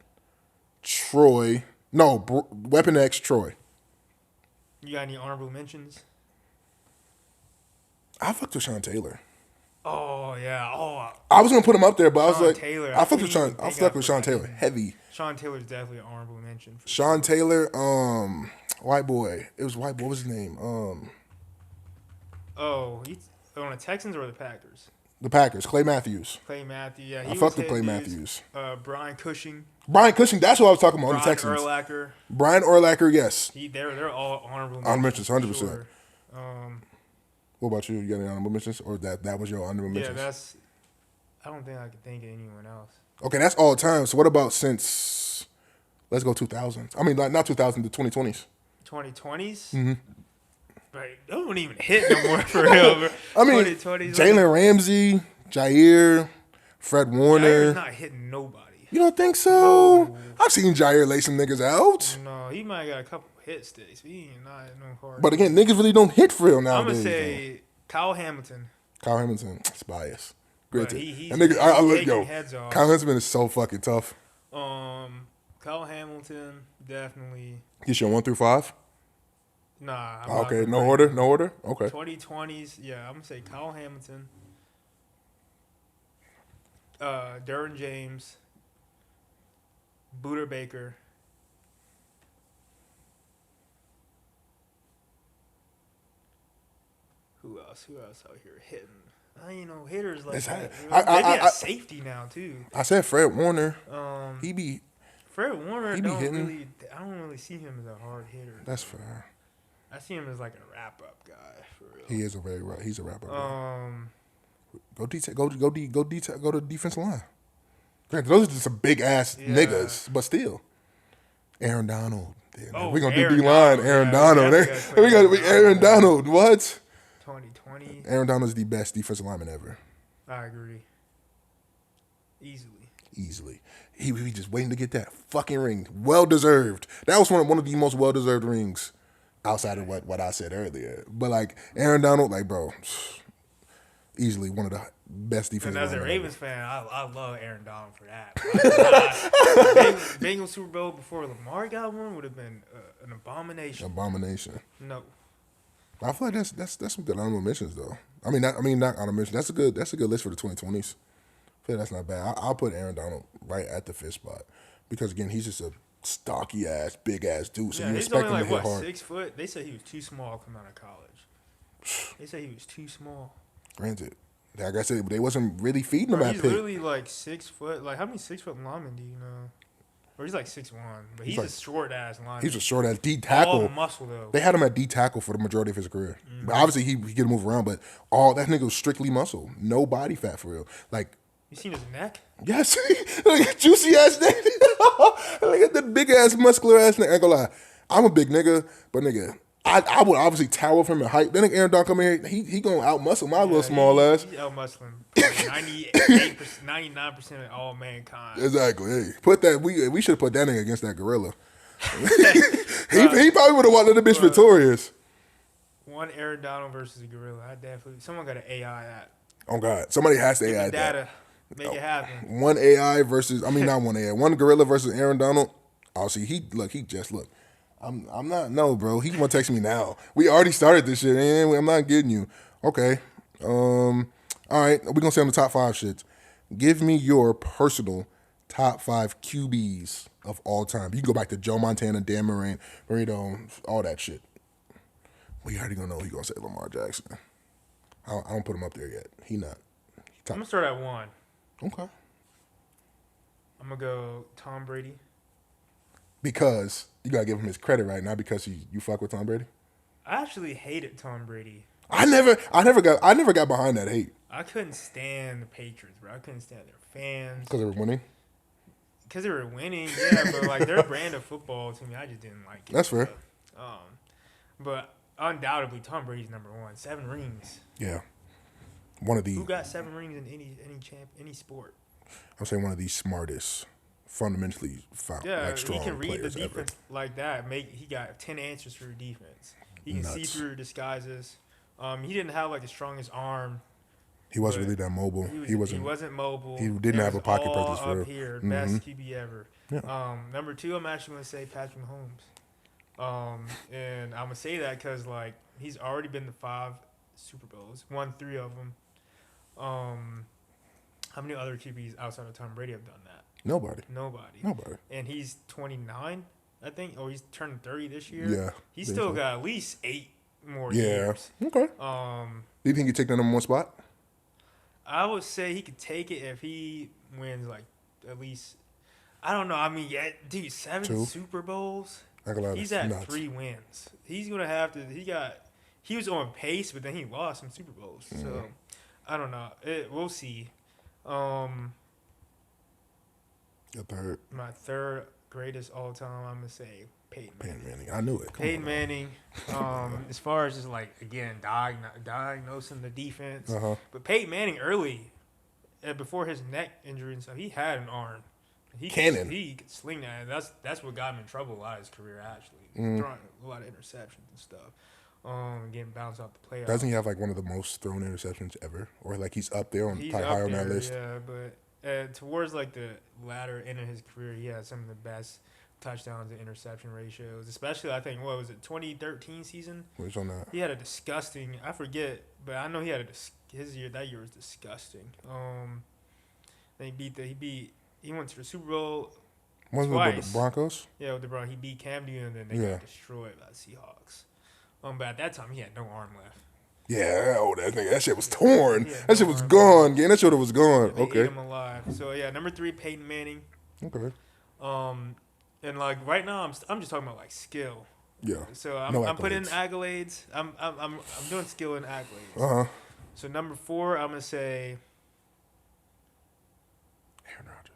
Troy. No, Weapon X, Troy. You got any honorable mentions? I fucked with Sean Taylor. Oh yeah. Oh, I was gonna put him up there, but I was Sean like, Taylor. I fucked with I Sean. think I I fucked with Sean forgot Taylor him. heavy. Sean Taylor's definitely an honorable mention. For Sean Taylor, white boy. It was white boy. What was his name? Oh, he's on the Texans or the Packers? The Packers. Clay Matthews. Clay Matthews. Yeah, I he was fucked with Clay hitting dudes. Matthews. Brian Cushing. Brian Cushing. That's what I was talking about on the Brian Texans. Urlacher. Brian Urlacher. Yes. They're all honorable Honorable mentions. mentions, for 100%. sure. What about you? You got any honorable mentions, or that was your honorable Yeah, mentions? I don't think I can think of anyone else. Okay, that's all time. So what about since? Let's go 2000s. I mean, not 2000, the 2020s. 2020s. Right, they don't even hit no more for real. Bro. I mean, 2020s. Jalen Ramsey, Jair, Fred Warner. Jair's not hitting nobody. You don't think so? No. I've seen Jair lay some niggas out. No, he might got a couple hit sticks. But he ain't not no hard. But again, niggas really don't hit for real I'm nowadays. gonna say Kyle Hamilton. Kyle Hamilton, it's bias. Great. But he's That nigga, I look, taking yo, heads off. Kyle Hamilton is so fucking tough. Kyle Hamilton definitely. He's your 1 through 5. Nah. I'm Okay, not no gonna order, no order. Okay. 2020s. Yeah, I'm gonna say Kyle Hamilton. Derwin James. Buda Baker. Who else out here hitting? Hitters like It's- that. I- They I- be I- at safety now too. I said Fred Warner. Um, He be. Fred Warner he be don't hitting. really. I don't really see him as a hard hitter. That's fair. I see him as like a wrap up guy for real. He is he's a rapper. bro. Um, Go to defensive line. Granted, those are just some big ass Yeah. niggas, but still. Aaron Donald. Damn, Oh, we're gonna Aaron do D line. Donald, Aaron yeah, Donald. we definitely gotta We got put Aaron Aaron Donald. What? 2020. Aaron Donald's the best defensive lineman ever. I agree. Easily. Easily. He just waiting to get that fucking ring. Well deserved. That was one of the most well deserved rings outside of what I said earlier. But like Aaron Donald, like bro, easily one of the best defensive And as a linemen ever. Ravens fan, I love Aaron Donald for that. Bengals Super Bowl before Lamar got one would have been an abomination. Abomination. No. I feel like that's some good honorable mentions though. Not honorable mentions. That's a good list for the 2020s. I feel like that's not bad. I'll put Aaron Donald right at the fifth spot because again he's just a stocky ass, big ass dude. So Yeah, you he's expect only him to like hit what, hard. 6 foot? They said he was too small coming out of college. They said he was too small. Granted, like I said, they wasn't really feeding him Bro, at he's pick. literally like 6 foot. Like, how many 6 foot linemen do you know? Or he's like 6'1", but he's like- a short ass lineman. He's a short ass D all tackle. muscle though. They had him at D tackle for the majority of his career. But obviously, he could move around, but all that nigga was strictly muscle, no body fat for real. Like, You seen his neck? yes, like juicy ass neck. Look at the big ass muscular ass neck. I ain't gonna lie, I'm a big nigga, but nigga, I would obviously tower of him in height. Then nigga Aaron Donald come in here, he gonna out muscle my little small ass. He's out muscling 98%, 99% of all mankind. Exactly. Hey, put that. We should have put that nigga against that gorilla. he probably would have wanted the bitch victorious. One Aaron Donald versus a gorilla. I definitely. Someone got to AI that. Oh God, somebody has to Get AI the that. data. Make it happen. One AI versus, not one AI, one gorilla versus Aaron Donald. Oh, see, look. I'm not, no, bro. He want to text me now. We already started this shit, and I'm not getting you. Okay. All right. We're gonna say on the top 5 shits. Give me your personal top 5 QBs of all time. You can go back to Joe Montana, Dan Marino, all that shit. We already gonna know he gonna say Lamar Jackson. I don't put him up there yet. He not. I'm gonna start at 1. Okay. I'm gonna go Tom Brady. Because you gotta give him his credit right now because you fuck with Tom Brady. I actually hated Tom Brady. I never got behind that hate I couldn't stand the Patriots, bro. I couldn't stand their fans because they were winning. because they were winning. Yeah, but like their brand of football to me, I just didn't like it. That's fair. But undoubtedly, Tom Brady's number 1. 7 rings. Yeah, one of the Who got 7 rings in any sport? I'm saying one of the smartest, fundamentally Yeah, strong he can read the players ever. defense like that. He got 10 answers for your defense. He can see Nuts. through disguises. He didn't have like the strongest arm. He wasn't but really that mobile. He wasn't mobile. He didn't It have was a pocket all presence for up real. here, best QB ever. Yeah. Number 2, I'm actually gonna say Patrick Mahomes. And I'm gonna say that because like he's already been to 5 Super Bowls, won 3 of them. How many other QBs outside of Tom Brady have done that? Nobody. Nobody. And he's 29, I think. Oh, he's turning 30 this year. Yeah. He's still got at least 8 more Yeah. years. Okay. Do you think he take the number 1 spot? I would say he could take it if he wins like at least. I don't know. I mean, yeah, dude, 7 2. Super Bowls. I ain't gonna lie, He's that's at nuts. 3 wins. He's gonna have to. He was on pace, but then he lost some Super Bowls. So I don't know. We'll see. Your third, My 3rd greatest all time, I'm gonna say Peyton Manning. Peyton Manning. I knew it. Come Peyton on. Manning, as far as just like again diagnosing the defense, but Peyton Manning early, before his neck injury and stuff, he had an arm. He could sling that. And that's what got him in trouble a lot of his career actually, throwing a lot of interceptions and stuff. Getting bounced off the playoffs. Doesn't he have like one of the most thrown interceptions ever, or like he's up there on He's probably up higher on that there, list? yeah, but towards like the latter end of his career, he had some of the best touchdowns and interception ratios. Especially, I think, what was it, 2013 season? Which on that? He had a disgusting. I forget, but I know he had that year was disgusting. He went to the Super Bowl Wasn't it with the Broncos? Yeah, with the Broncos. He beat Cam Newton, and then they got destroyed by the Seahawks. But at that time, he had no arm left. Yeah, that shit was torn. That shit was gone. Again, that shit was gone. They Okay. ate him alive. So yeah, number 3, Peyton Manning. Okay. And like right now, I'm just talking about like skill. Yeah. So I'm putting in accolades. I'm doing skill and accolades. So number 4, I'm gonna say. Aaron Rodgers.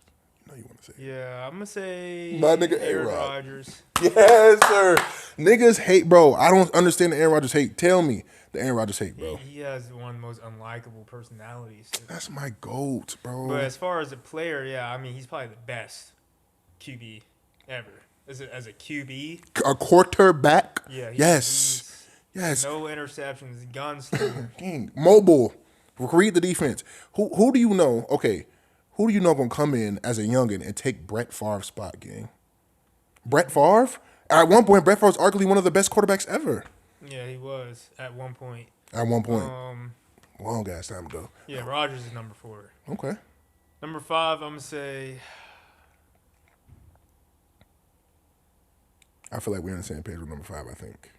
You know you want to say. Yeah, I'm gonna say. My nigga Aaron A-Rod. Rodgers. Yes, sir. Niggas hate, bro. I don't understand the Aaron Rodgers hate. Tell me the Aaron Rodgers hate, bro. He has one of the most unlikable personalities. That's my GOAT, bro. But as far as a player, yeah, I mean he's probably the best QB ever. As a QB. A quarterback. Yeah. Yes. Yes. No interceptions, gunslinger. King. Mobile. Read the defense. Who do you know? Okay. Who do you know gonna come in as a youngin and take Brett Favre's spot, gang? Brett Favre? At one point, Brett Favre was arguably one of the best quarterbacks ever. Yeah, he was at one point. At one point. Um, Long ass time ago. yeah, Rodgers is number 4. Okay. Number 5, I'm gonna say. I feel like we're on the same page with number 5, I think.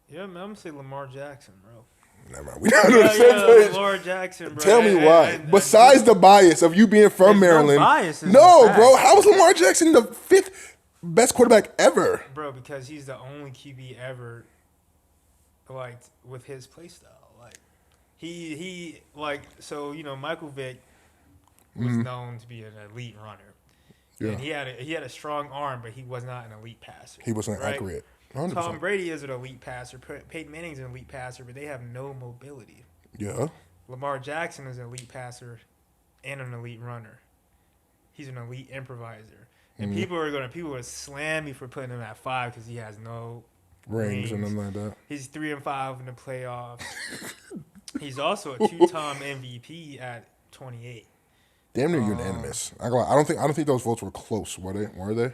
Yeah, man, I'm gonna say Lamar Jackson, bro. Never mind. We're not on the same page. Lamar Jackson, bro. Tell me why. Besides the bias of you being from Maryland. No bias. No, bro. How is Lamar Jackson the 5th best quarterback ever? Bro, because he's the only QB ever, like, with his play style. Like, he like, so, you know, Michael Vick was known to be an elite runner. Yeah. And he had a strong arm, but he was not an elite passer. He wasn't right? accurate. 100%. Tom Brady is an elite passer. Peyton Manning's an elite passer, but they have no mobility. Yeah. Lamar Jackson is an elite passer and an elite runner. He's an elite improviser. And people would slam me for putting him at 5 because he has no Rings and nothing like that. He's 3-5 in the playoffs. He's also a 2-time MVP at 28. Damn near unanimous. I don't think those votes were close, were they? Were they?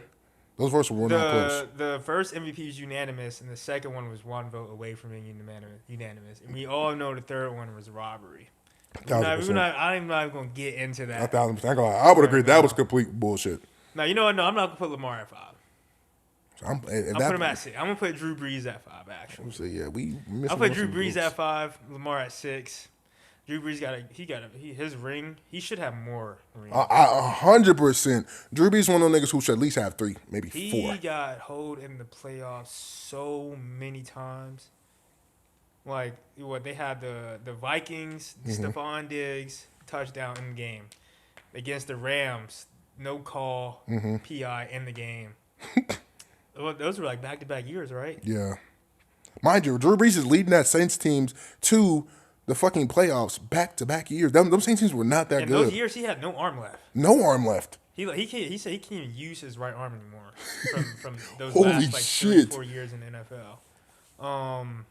Those votes were not close. The first MVP is unanimous, and the second one was one vote away from being unanimous. And we all know the third one was robbery. I'm not even going to get into that. 1,000%. I would agree. That was complete bullshit. Now, you know what? No, I'm not going to put Lamar at 5. I'm put him at 6. I'm going to put Drew Brees at 5, actually. So, yeah, I'll put Drew Brees at 5, Lamar at 6. Drew Brees his ring. He should have more rings. 100%. Drew Brees is one of those niggas who should at least have 3, maybe 4. He got hold in the playoffs so many times. Like what they had the Vikings, Stephon Diggs touchdown in the game against the Rams, no call, PI in the game. Those were like back-to-back years, right? Yeah. Mind you, Drew Brees is leading that Saints teams to the fucking playoffs back-to-back years. Them Saints teams were not that good. In those years, he had no arm left. No arm left. He said he can't even use his right arm anymore from those Holy last like shit. 3-4 years in the NFL.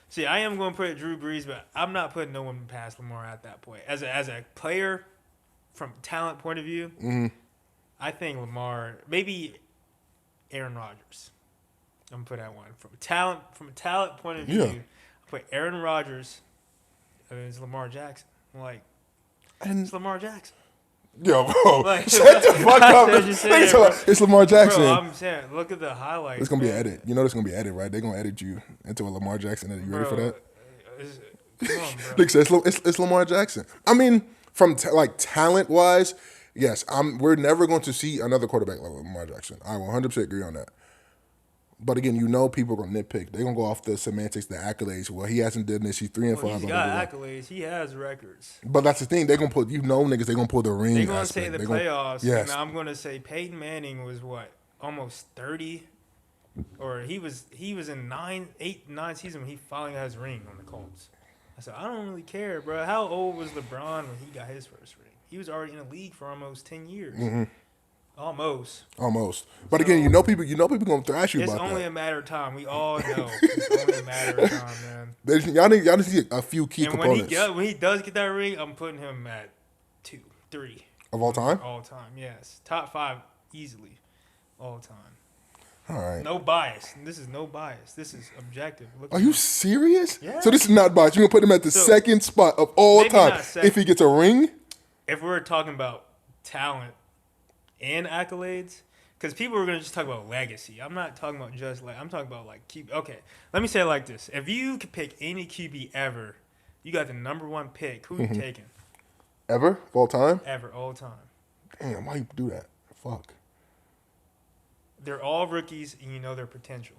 See, I am going to put Drew Brees, but I'm not putting no one past Lamar at that point. As a player, from talent point of view, I think Lamar, maybe Aaron Rodgers. I'm gonna put that one from a talent point of view. Yeah. I put Aaron Rodgers. It's Lamar Jackson. It's Lamar Jackson. Yo, bro, Like, shut the fuck up. It's Lamar Jackson. Bro, I'm saying, look at the highlights. It's going to be an edit. You know there's going to be an edit, right? They're going to edit you into a Lamar Jackson edit. You ready for that? Come on, bro. Like I said, it's Lamar Jackson. I mean, from talent-wise, yes, we're never going to see another quarterback like Lamar Jackson. I 100% agree on that. But again, people are going to nitpick. They're going to go off the semantics, the accolades. Well, he hasn't done this. He's 3-5. He's got accolades. He has records. But that's the thing. They're going to put, niggas, they're going to pull the ring. They're going to say the playoffs. Yes. And I'm going to say Peyton Manning was what? Almost 30? Or he was in 9 seasons when he finally got his ring on the Colts. I said, I don't really care, bro. How old was LeBron when he got his first ring? He was already in the league for almost 10 years. Mm-hmm. Almost. But again, people gonna thrash you about that. It's only a matter of time. We all know. It's only a matter of time, man. Y'all need to see a few key components. When he does get that ring, I'm putting him at 2, 3. Of all time? All time, yes. Top 5 easily. All time. All right. No bias. This is no bias. This is objective. Are you serious? Yeah. So this is not bias. You're gonna put him at the second spot of all time if he gets a ring? If we're talking about talent and accolades, because people are going to just talk about legacy. I'm not talking about just I'm talking about QB. Okay, let me say it like this. If you could pick any QB ever, you got the number 1 pick, who you taking? Ever? Of all time? Ever, all time. Damn, why you do that? Fuck. They're all rookies, and you know their potential.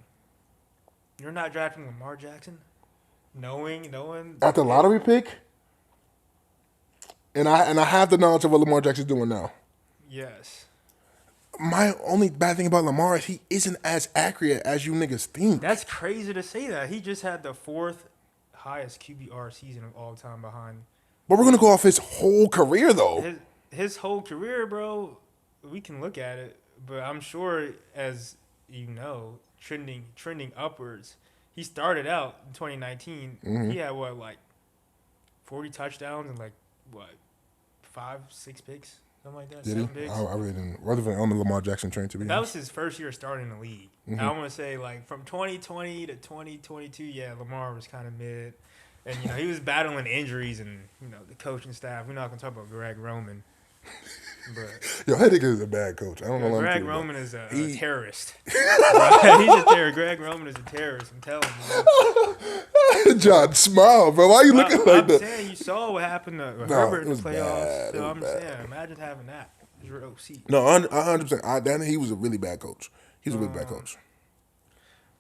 You're not drafting Lamar Jackson, knowing at the lottery pick? And I have the knowledge of what Lamar Jackson's doing now. Yes. My only bad thing about Lamar is he isn't as accurate as you niggas think. That's crazy to say that. He just had the 4th highest QBR season of all time behind. But we're going to go off his whole career, though. His whole career, bro, we can look at it. But I'm sure, as you know, trending upwards. He started out in 2019. Mm-hmm. He had, 40 touchdowns and 5, 6 picks? something like that. Did 7 he? picks. I really didn't. Rather than on the Lamar Jackson train, to be That was honest. his first year starting in the league. Mm-hmm. I want to say like from 2020 to 2022, yeah, Lamar was kind of mid, and he was battling injuries and the coaching staff. We're not gonna talk about Greg Roman, but Yo, that nigga is a bad coach. I don't know. Greg Roman is a He- terrorist. He's a terrorist. Greg Roman is a terrorist. I'm telling you. John, smile, bro. Why are you looking like I'm that? saying you saw what happened to No, Herbert it in was the playoffs. bad. So It was I'm bad. saying, imagine having that as your OC. No, 100%. Then he was a really bad coach. He's a really bad coach.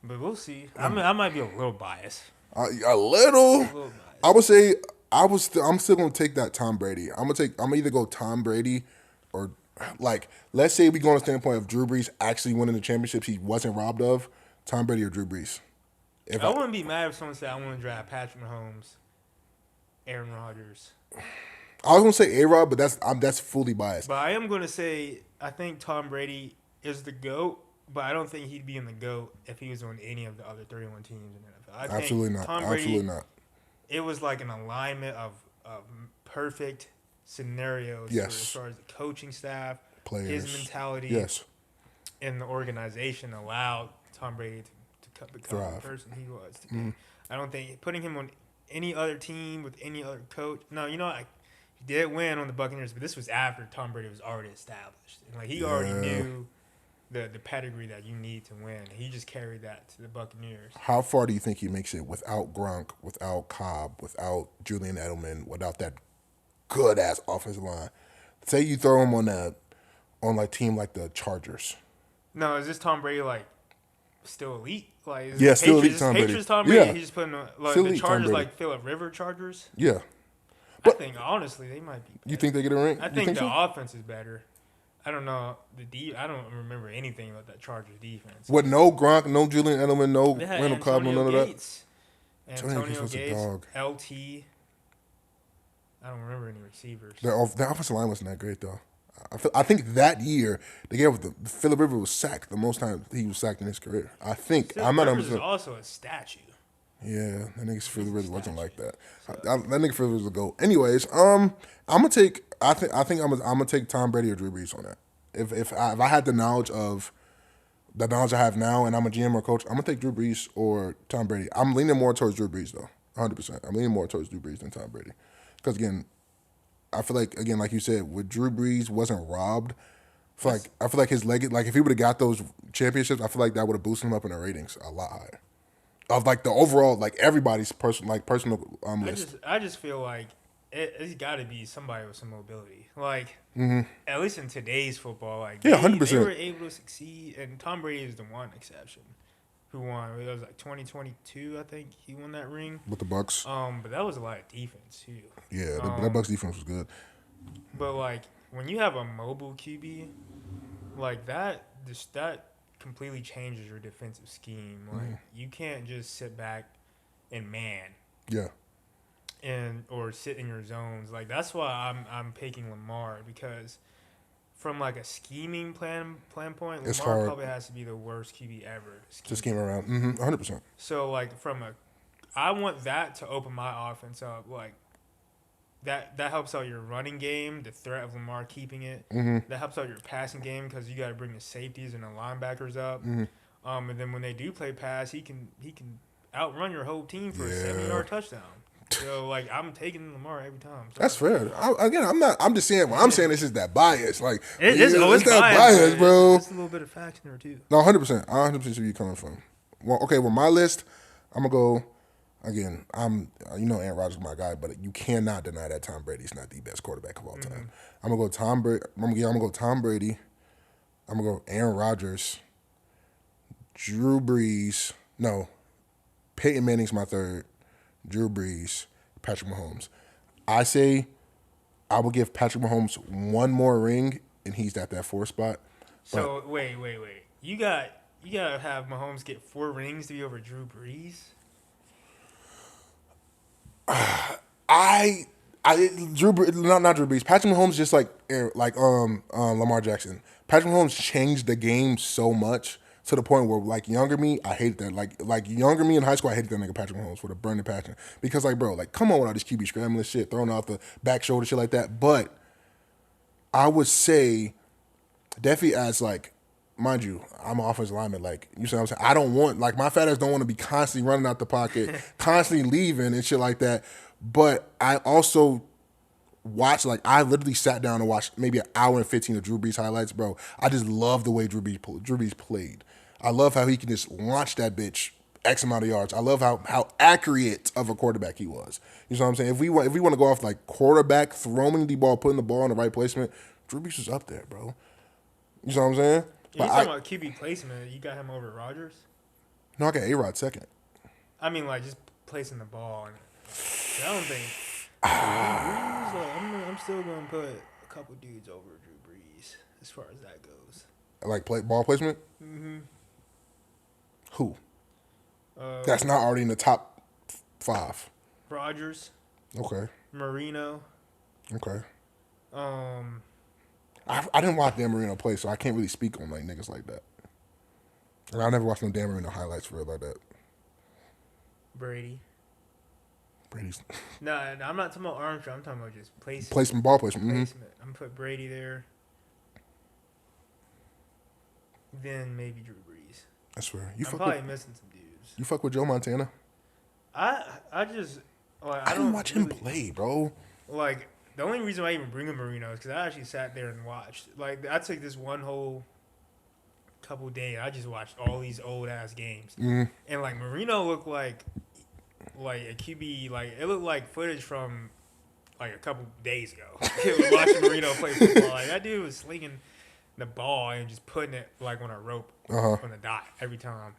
But we'll see. I might be a little biased. A little. biased. I would say I'm still gonna take that Tom Brady. I'm gonna either go Tom Brady or like let's say we go on a standpoint of Drew Brees actually winning the championships he wasn't robbed of. Tom Brady or Drew Brees. If I wouldn't be mad if someone said I want to draft Patrick Mahomes, Aaron Rodgers. I was gonna say A-Rod, but that's fully biased. But I am going to say I think Tom Brady is the GOAT, but I don't think he'd be in the GOAT if he was on any of the other 31 teams in the NFL. I think Absolutely not. Tom Brady, Absolutely not. it was like an alignment of perfect scenarios Yes. as far as the coaching staff, Players. his mentality, Yes. and the organization allowed Tom Brady to become Thrive. the person he was. To be. I don't think putting him on any other team with any other coach. No, he did win on the Buccaneers, but this was after Tom Brady was already established. And like he already knew the pedigree that you need to win. He just carried that to the Buccaneers. How far do you think he makes it without Gronk, without Cobb, without Julian Edelman, without that good ass offensive line? Say you throw him on like team like the Chargers. No, is this Tom Brady like still elite? Like is Yeah, it still elite Patriots- Tom Brady. Patriots Tom Brady. Yeah. He's just putting like Still the elite Tom Chargers Brady. like Phillip River Chargers. Yeah. I think honestly they might be. You think they get a ring? I You think the so? offense is better. I don't know I don't remember anything about that Chargers defense. With no Gronk, no Julian Edelman, no They had Randall Cobb, no Antonio none of that. Gates. Antonio Gates Antonio was a Gates, dog. LT. I don't remember any receivers. Their offensive line wasn't that great though. I think that year they gave the Phillip Rivers was sacked the most time he was sacked in his career. I think Phillip I'm not Rivers is 100%. also a statue. Yeah, that nigga's Phillip Rivers wasn't like that. That nigga Phillip Rivers was a goat. Anyways, I'm gonna take. I think I'm gonna take Tom Brady or Drew Brees on that. If I had the knowledge I have now, and I'm a GM or coach, I'm gonna take Drew Brees or Tom Brady. I'm leaning more towards Drew Brees though, 100%. I'm leaning more towards Drew Brees than Tom Brady, because again, I feel like you said, with Drew Brees wasn't robbed. I feel like his leg, like if he would have got those championships, I feel like that would have boosted him up in the ratings a lot higher. Of like the overall, like everybody's personal list. I just feel like it's got to be somebody with some mobility. Like at least in today's football, like Yeah, they 100%. were able to succeed, and Tom Brady is the one exception who won. It was like 2022, I think he won that ring. With the Bucks, But that was a lot of defense too. yeah, that Bucks defense was good. But like when you have a mobile QB, like that completely changes your defensive scheme. Like you can't just sit back and man Yeah, or sit in your zones. Like that's why I'm picking Lamar, because from like a scheming plan point, It's Lamar hard. probably has to be the worst QB ever. to just scheme. came around. 100%. So like I want that to open my offense up. Like that helps out your running game, the threat of Lamar keeping it. That helps out your passing game because you got to bring the safeties and the linebackers up. And then when they do play pass, he can outrun your whole team for a 7-yard touchdown. So like I'm taking Lamar every time. So. That's fair. I'm just saying. What I'm saying is just that bias. Like It's that bias, bro. There's a little bit of fact in there too. No, 100%. I 100% see where you're coming from. Well, okay. Well, my list, I'm gonna go. Again, Aaron Rodgers is my guy, but you cannot deny that Tom Brady's not the best quarterback of all time. I'm gonna go Tom Brady. I'm gonna go Tom Brady. I'm gonna go Aaron Rodgers. Drew Brees. No, Peyton Manning's my third. Drew Brees, Patrick Mahomes. I say I will give Patrick Mahomes one more ring, and he's at that 4th spot. So wait. You gotta have Mahomes get 4 rings to be over Drew Brees. Not Drew Brees. Patrick Mahomes just like Lamar Jackson. Patrick Mahomes changed the game so much to the point where like younger me, I hated that. Like younger me in high school, I hated that nigga Patrick Mahomes with a burning passion, because like bro, like come on with all this QB scrambling shit, throwing off the back shoulder shit like that. But I would say definitely as like, mind you, I'm an offensive lineman. Like, you see what I'm saying? I don't want, like, my fat ass don't want to be constantly running out the pocket, constantly leaving and shit like that. But I also watch, like, I literally sat down and watched maybe an hour and 15 of Drew Brees highlights, bro. I just love the way Drew Brees played. I love how he can just launch that bitch X amount of yards. I love how accurate of a quarterback he was. You know what I'm saying? If we want to go off like quarterback throwing the ball, putting the ball in the right placement, Drew Brees was up there, bro. You know what I'm saying? Yeah, you talking about QB placement? You got him over Rodgers? No, I got A-Rod second. I mean, like just placing the ball. I don't think. I'm still gonna put a couple dudes over Drew Brees as far as that goes. Like ball placement? Mm-hmm. Who? That's not already in the top 5. Rodgers. Okay. Marino. Okay. Um, I didn't watch Dan Marino play, so I can't really speak on like niggas like that. And I never watched no Dan Marino highlights for real like that. Brady. Brady's No, I'm not talking about Armstrong. I'm talking about just placement. placement, ball placement. Mm-hmm. Placement. I'm gonna put Brady there. Then maybe Drew Brees. That's fair. I'm probably missing some dudes. You fuck with Joe Montana? I just like I didn't watch him play, bro. Like the only reason why I even bring up Marino is because I actually sat there and watched. Like I took this one whole couple days. I just watched all these old ass games, and like Marino looked like a QB. Like it looked like footage from like a couple days ago. Watching Marino play football, like that dude was slinging the ball and just putting it like on a rope on the dot every time.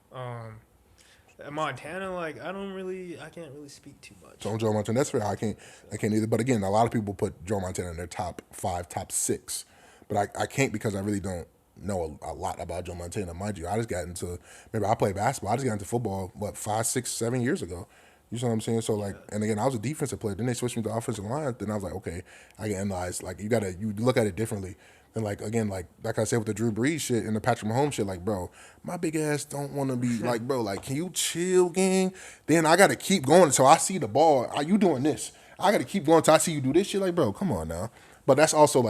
Montana, like I can't really speak too much. So Joe Montana, that's fair. I can't either. But again, a lot of people put Joe Montana in their top 5, top 6. But I can't because I really don't know a lot about Joe Montana. Mind you, I just got into, maybe I played basketball. I just got into football, 5, 6, 7 years ago. You know what I'm saying? So like, and again, I was a defensive player. Then they switched me to offensive line. Then I was like, okay, I can analyze. Like you look at it differently. And like again, like I said with the Drew Brees shit and the Patrick Mahomes shit, like bro, my big ass don't want to be like bro, like can you chill, gang? Then I got to keep going until I see the ball. Are you doing this? I got to keep going until I see you do this shit. Like bro, come on now. But that's also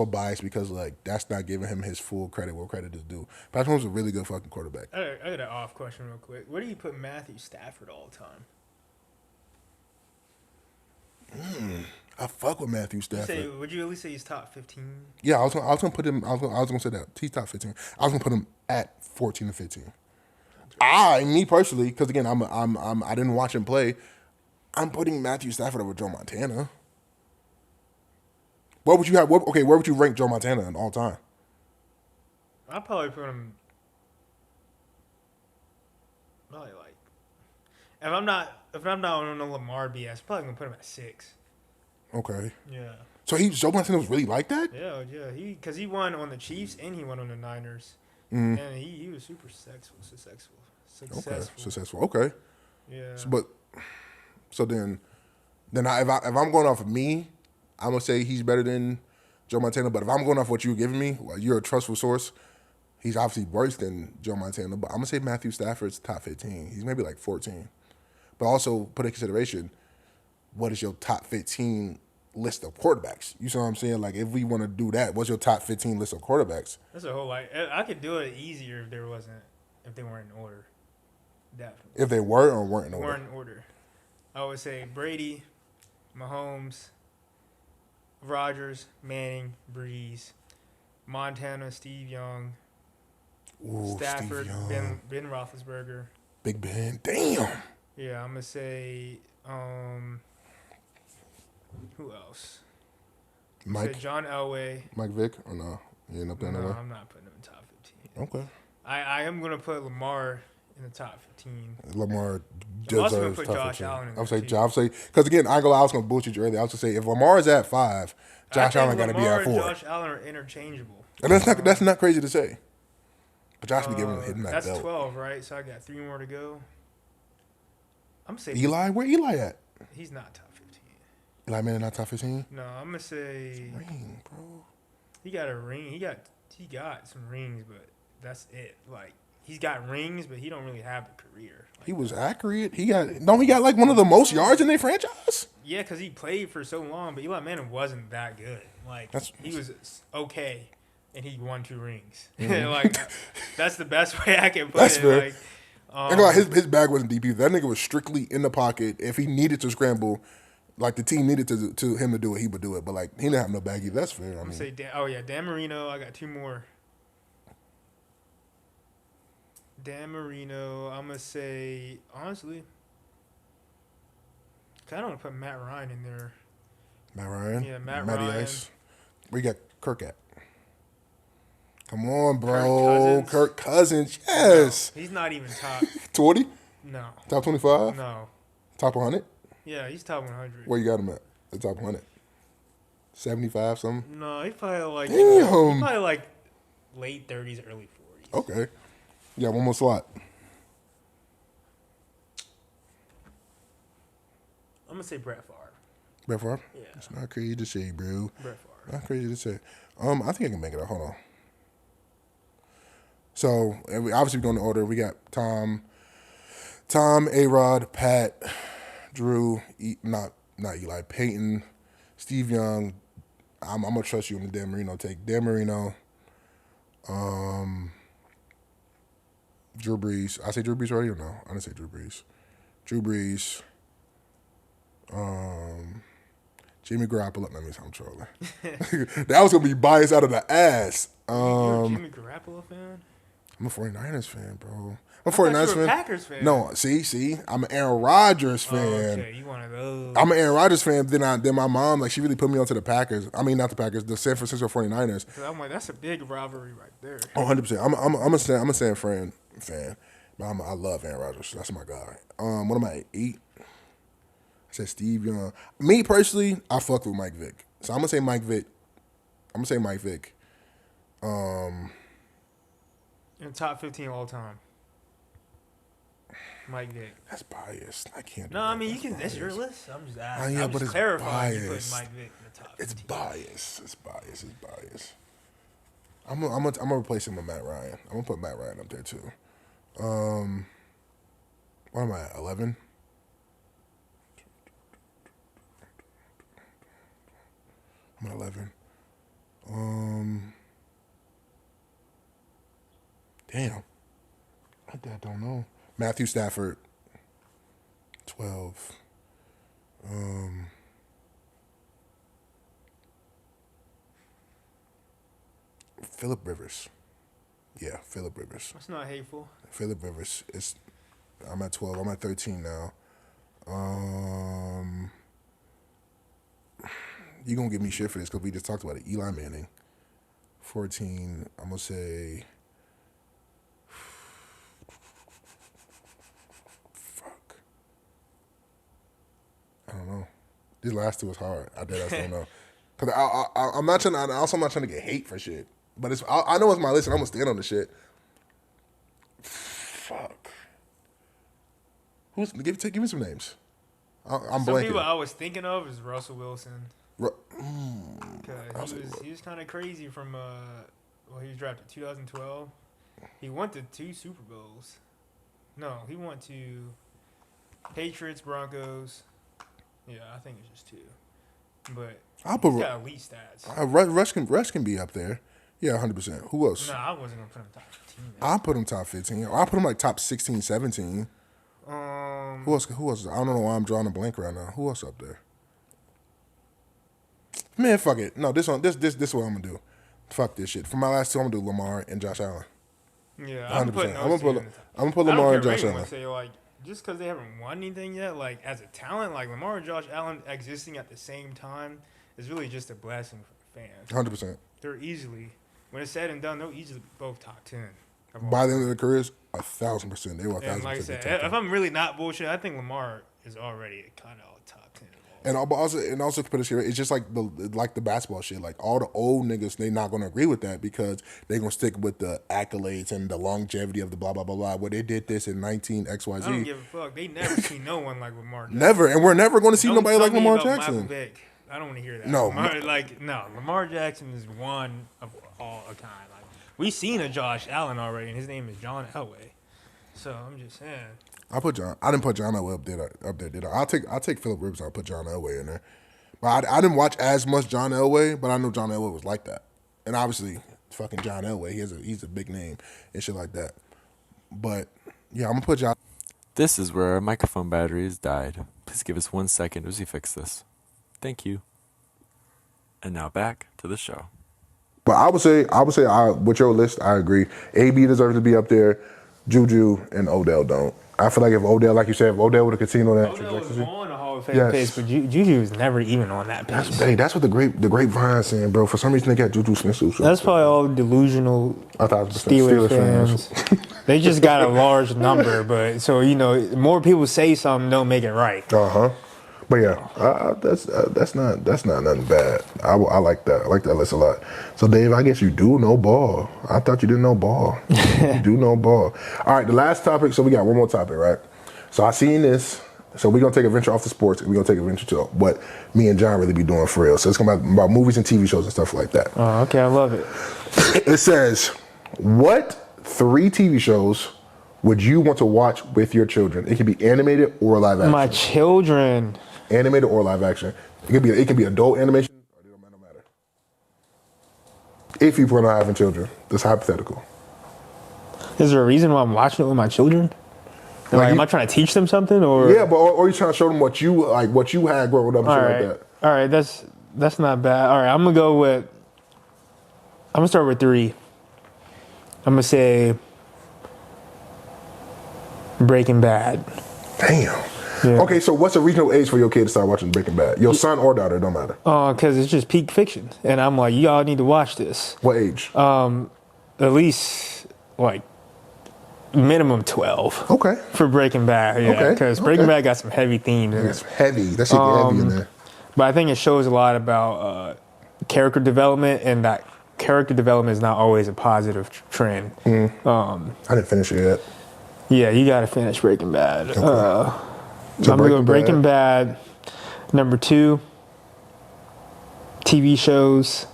biased because like that's not giving him his full credit where credit is due. Patrick Mahomes is a really good fucking quarterback. I got an off question real quick. Where do you put Matthew Stafford all the time? I fuck with Matthew Stafford. Would you at least say he's top 15? Yeah, I was gonna put him. I was gonna say that he's top 15. I was gonna put him at 14 to 15. Me personally, because again, I didn't watch him play. I'm putting Matthew Stafford over Joe Montana. What would you have? Where would you rank Joe Montana in all time? I'd probably put him probably like if I'm not on a Lamar BS, probably gonna put him at 6. Okay. Yeah. So Joe Montana was really like that? Yeah. Because he won on the Chiefs and he won on the Niners, and he was super successful. Okay. Successful. Okay. Yeah. So then if I'm going off of me, I'm gonna say he's better than Joe Montana. But if I'm going off what you're giving me, well, you're a trustful source. He's obviously worse than Joe Montana. But I'm gonna say Matthew Stafford's top 15. He's maybe like 14. But also put in consideration, what is your top 15 list of quarterbacks? You see what I'm saying? Like if we want to do that, what's your top 15 list of quarterbacks? That's a whole I could do it easier if they weren't in order. Definitely. If they were or weren't in order? Weren't in order. I would say Brady, Mahomes, Rodgers, Manning, Breeze, Montana, Steve Young, Stafford, Steve Young. Ben Roethlisberger. Big Ben. Damn. Yeah, I'm gonna say who else? Mike. Say John Elway. Mike Vick or no? You end up there No, way? I'm not putting him in top 15. Okay. I am gonna put Lamar in the top 15. Lamar I'm also gonna deserves put top Josh 15. Allen in I'll there, say too. because again, I was gonna bullshit you earlier. I was gonna say if Lamar is at 5, Josh Allen got to be Lamar at 4. and Josh Allen are interchangeable. And that's not crazy to say. But Josh be hitting that That's belt. 12, right? So I got 3 more to go. I'm saying Eli, where Eli at? he's not top 15. Eli Manning not top 15? No, I'm gonna say Ring, bro. he got a ring. He got some rings, but that's it. Like he's got rings, but he don't really have a career. Like, He was accurate. He got like one of the most yards in their franchise. Yeah, because he played for so long, but Eli Manning wasn't that good. Like he was okay, and he won 2 rings. Like that's the best way I can put That's it. fair. Like, I got his bag wasn't deep either. That nigga was strictly in the pocket. If he needed to scramble, like the team needed to him to do it, he would do it. But like he didn't have no bag either. That's fair. I I'm mean, gonna say, Dan Marino. I got 2 more. Dan Marino. I'm gonna say honestly, I don't want to put Matt Ryan in there. Matt Ryan. Yeah, Matty Ryan. Ryan. Where you got Kirk at? Come on, bro. Kirk Cousins. Yes. No, he's not even top. 20? No. Top 25? No. Top 100? Yeah, he's top 100. Where you got him at? The top 100? 75 something? No, he's probably like Damn. Late 30s, early 40s. Okay. You got one more slot. I'm gonna say Brett Favre. Brett Favre? Yeah. It's not crazy to say, bro. Brett Favre. Not crazy to say. I think I can make it up. Hold on. So, obviously, we're going to order. We got Tom, A-Rod, Pat, Drew, not Eli, Peyton, Steve Young. I'm going to trust you on the Dan Marino take. Dan Marino, Drew Brees. I say Drew Brees already or no? I didn't say Drew Brees. Drew Brees. Jimmy Garoppolo. Let me say I'm trolling. That was going to be biased out of the ass. You're a Jimmy Garoppolo fan? I'm a 49ers fan, bro. I'm a I thought 49ers you were a fan. Packers fan. No, see, I'm an Aaron Rodgers fan. Okay, you one of those. I'm an Aaron Rodgers fan. Then my mom, like, she really put me onto the Packers. I mean, not the Packers, the San Francisco 49ers. I'm like, that's a big rivalry right there. Oh, 100%. I'm a San Fran fan. But I love Aaron Rodgers. That's my guy. What am I at? 8? I said Steve Young. Me personally, I fuck with Mike Vick. So I'm gonna say Mike Vick. In top 15 all time. Mike Vick. That's biased. I can't. No, I mean you can. That's your list. I'm just asking. Yeah, I'm but just it's clarifying. You put biased. Mike Vick in the top 15. It's biased. I'm gonna replace him with Matt Ryan. I'm gonna put Matt Ryan up there too. What am I at? 11. I'm at 11. Damn. My dad don't know. Matthew Stafford. 12. Phillip Rivers. Yeah, Phillip Rivers. That's not hateful. Phillip Rivers. I'm at 12. I'm at 13 now. You gonna give me shit for this because we just talked about it. Eli Manning. 14. I'm gonna say. Fuck. I don't know. These last 2 is hard. I don't know. Cause I'm not trying. I'm not trying to get hate for shit. But I know it's my list and I'm gonna stand on the shit. Fuck. Give me some names. I'm Some blanking. people I was thinking of is Russell Wilson. Cause he was kind of crazy from he was drafted 2012. He went to 2 Super Bowls. No, he went to Patriots, Broncos. Yeah, I think it's just 2. But he's got elite stats. Rush can be up there. Yeah, 100%. Who else? No, I wasn't gonna put him top 15. I'll put him top 15. I'll put him like top 16, 17. Who else? I don't know why I'm drawing a blank right now. Who else up there? Man, fuck it. No, this is what I'm gonna do. Fuck this shit. For my last 2, I'm gonna do Lamar and Josh Allen. Yeah, 100%. I'm gonna put I don't Lamar care and what Josh anyone Allen. say, like, just because they haven't won anything yet, like, as a talent, like, Lamar and Josh Allen existing at the same time is really just a blessing for the fans. 100%. They're easily, when it's said and done, they'll easily be both top 10. By the end of their careers, 1,000%. They were 1,000%. And like I said, if I'm really not bullshit, I think Lamar is already kind of top 10. And also to put it here, it's just like the basketball shit. Like all the old niggas, they not gonna agree with that because they gonna stick with the accolades and the longevity of the blah blah blah blah. Where they did this in 19 XYZ. I don't give a fuck. They never see no one like Lamar Jackson. Never, and we're never gonna see Don't nobody tell like me Lamar about Jackson. Michael Vick. I don't want to hear that. No, Lamar Jackson is one of all a kind. Like, we've seen a Josh Allen already, and his name is John Elway. So I'm just saying. I didn't put John Elway up there, did I? I'll take Philip Rivers. I'll put John Elway in there. But I didn't watch as much John Elway, but I know John Elway was like that. And obviously, fucking John Elway, he's a big name and shit like that. But yeah, I'm gonna put John. This is where our microphone battery has died. Please give us 1 second as we fix this. Thank you. And now back to the show. But I would say, with your list, I agree. AB deserves to be up there. Juju and Odell don't. I feel like if Odell, like you said, if Odell would have continued on that Odell was trajectory. on the Hall of Fame Yes. pace, but Juju was never even on that pace. That's what the grapevine saying, bro. For some reason, they got Juju Smith-Schuster. That's probably all delusional I thought it was Steelers fans. They just got a large number, but so more people say something don't make it right. But yeah, that's not nothing bad. I like that. I like that list a lot. So Dave, I guess you do know ball. I thought you didn't know ball. You do know ball. All right, the last topic. So we got one more topic, right? So I seen this. So we're gonna take a venture off the sports, and we're gonna take a venture to what me and John really be doing for real. So it's gonna be about movies and TV shows and stuff like that. Oh, okay, I love it. It says, what 3 TV shows would you want to watch with your children? It can be animated or live action. My children. Animated or live action. It can be adult animation. Or it don't matter. If you plan on having children, that's hypothetical. Is there a reason why I'm watching it with my children? Like, am I trying to teach them something, or Yeah, but or you trying to show them what you had growing up and all shit right, like that. all right, that's not bad. All right, I'm gonna start with 3. I'm gonna say Breaking Bad. Damn. Yeah. Okay, so what's a reasonable age for your kid to start watching Breaking Bad? Your son or daughter, it don't matter. Because it's just peak fiction, and I'm like, y'all need to watch this. What age? At least like minimum 12. Okay. For Breaking Bad, yeah. Okay, Because Breaking Bad got some heavy themes in It's it. heavy. That shit get heavy in there. But I think it shows a lot about character development, and that character development is not always a positive trend. I didn't finish it yet. Yeah, you got to finish Breaking Bad. Okay. So I'm going to go Breaking Bad. Number 2, TV shows.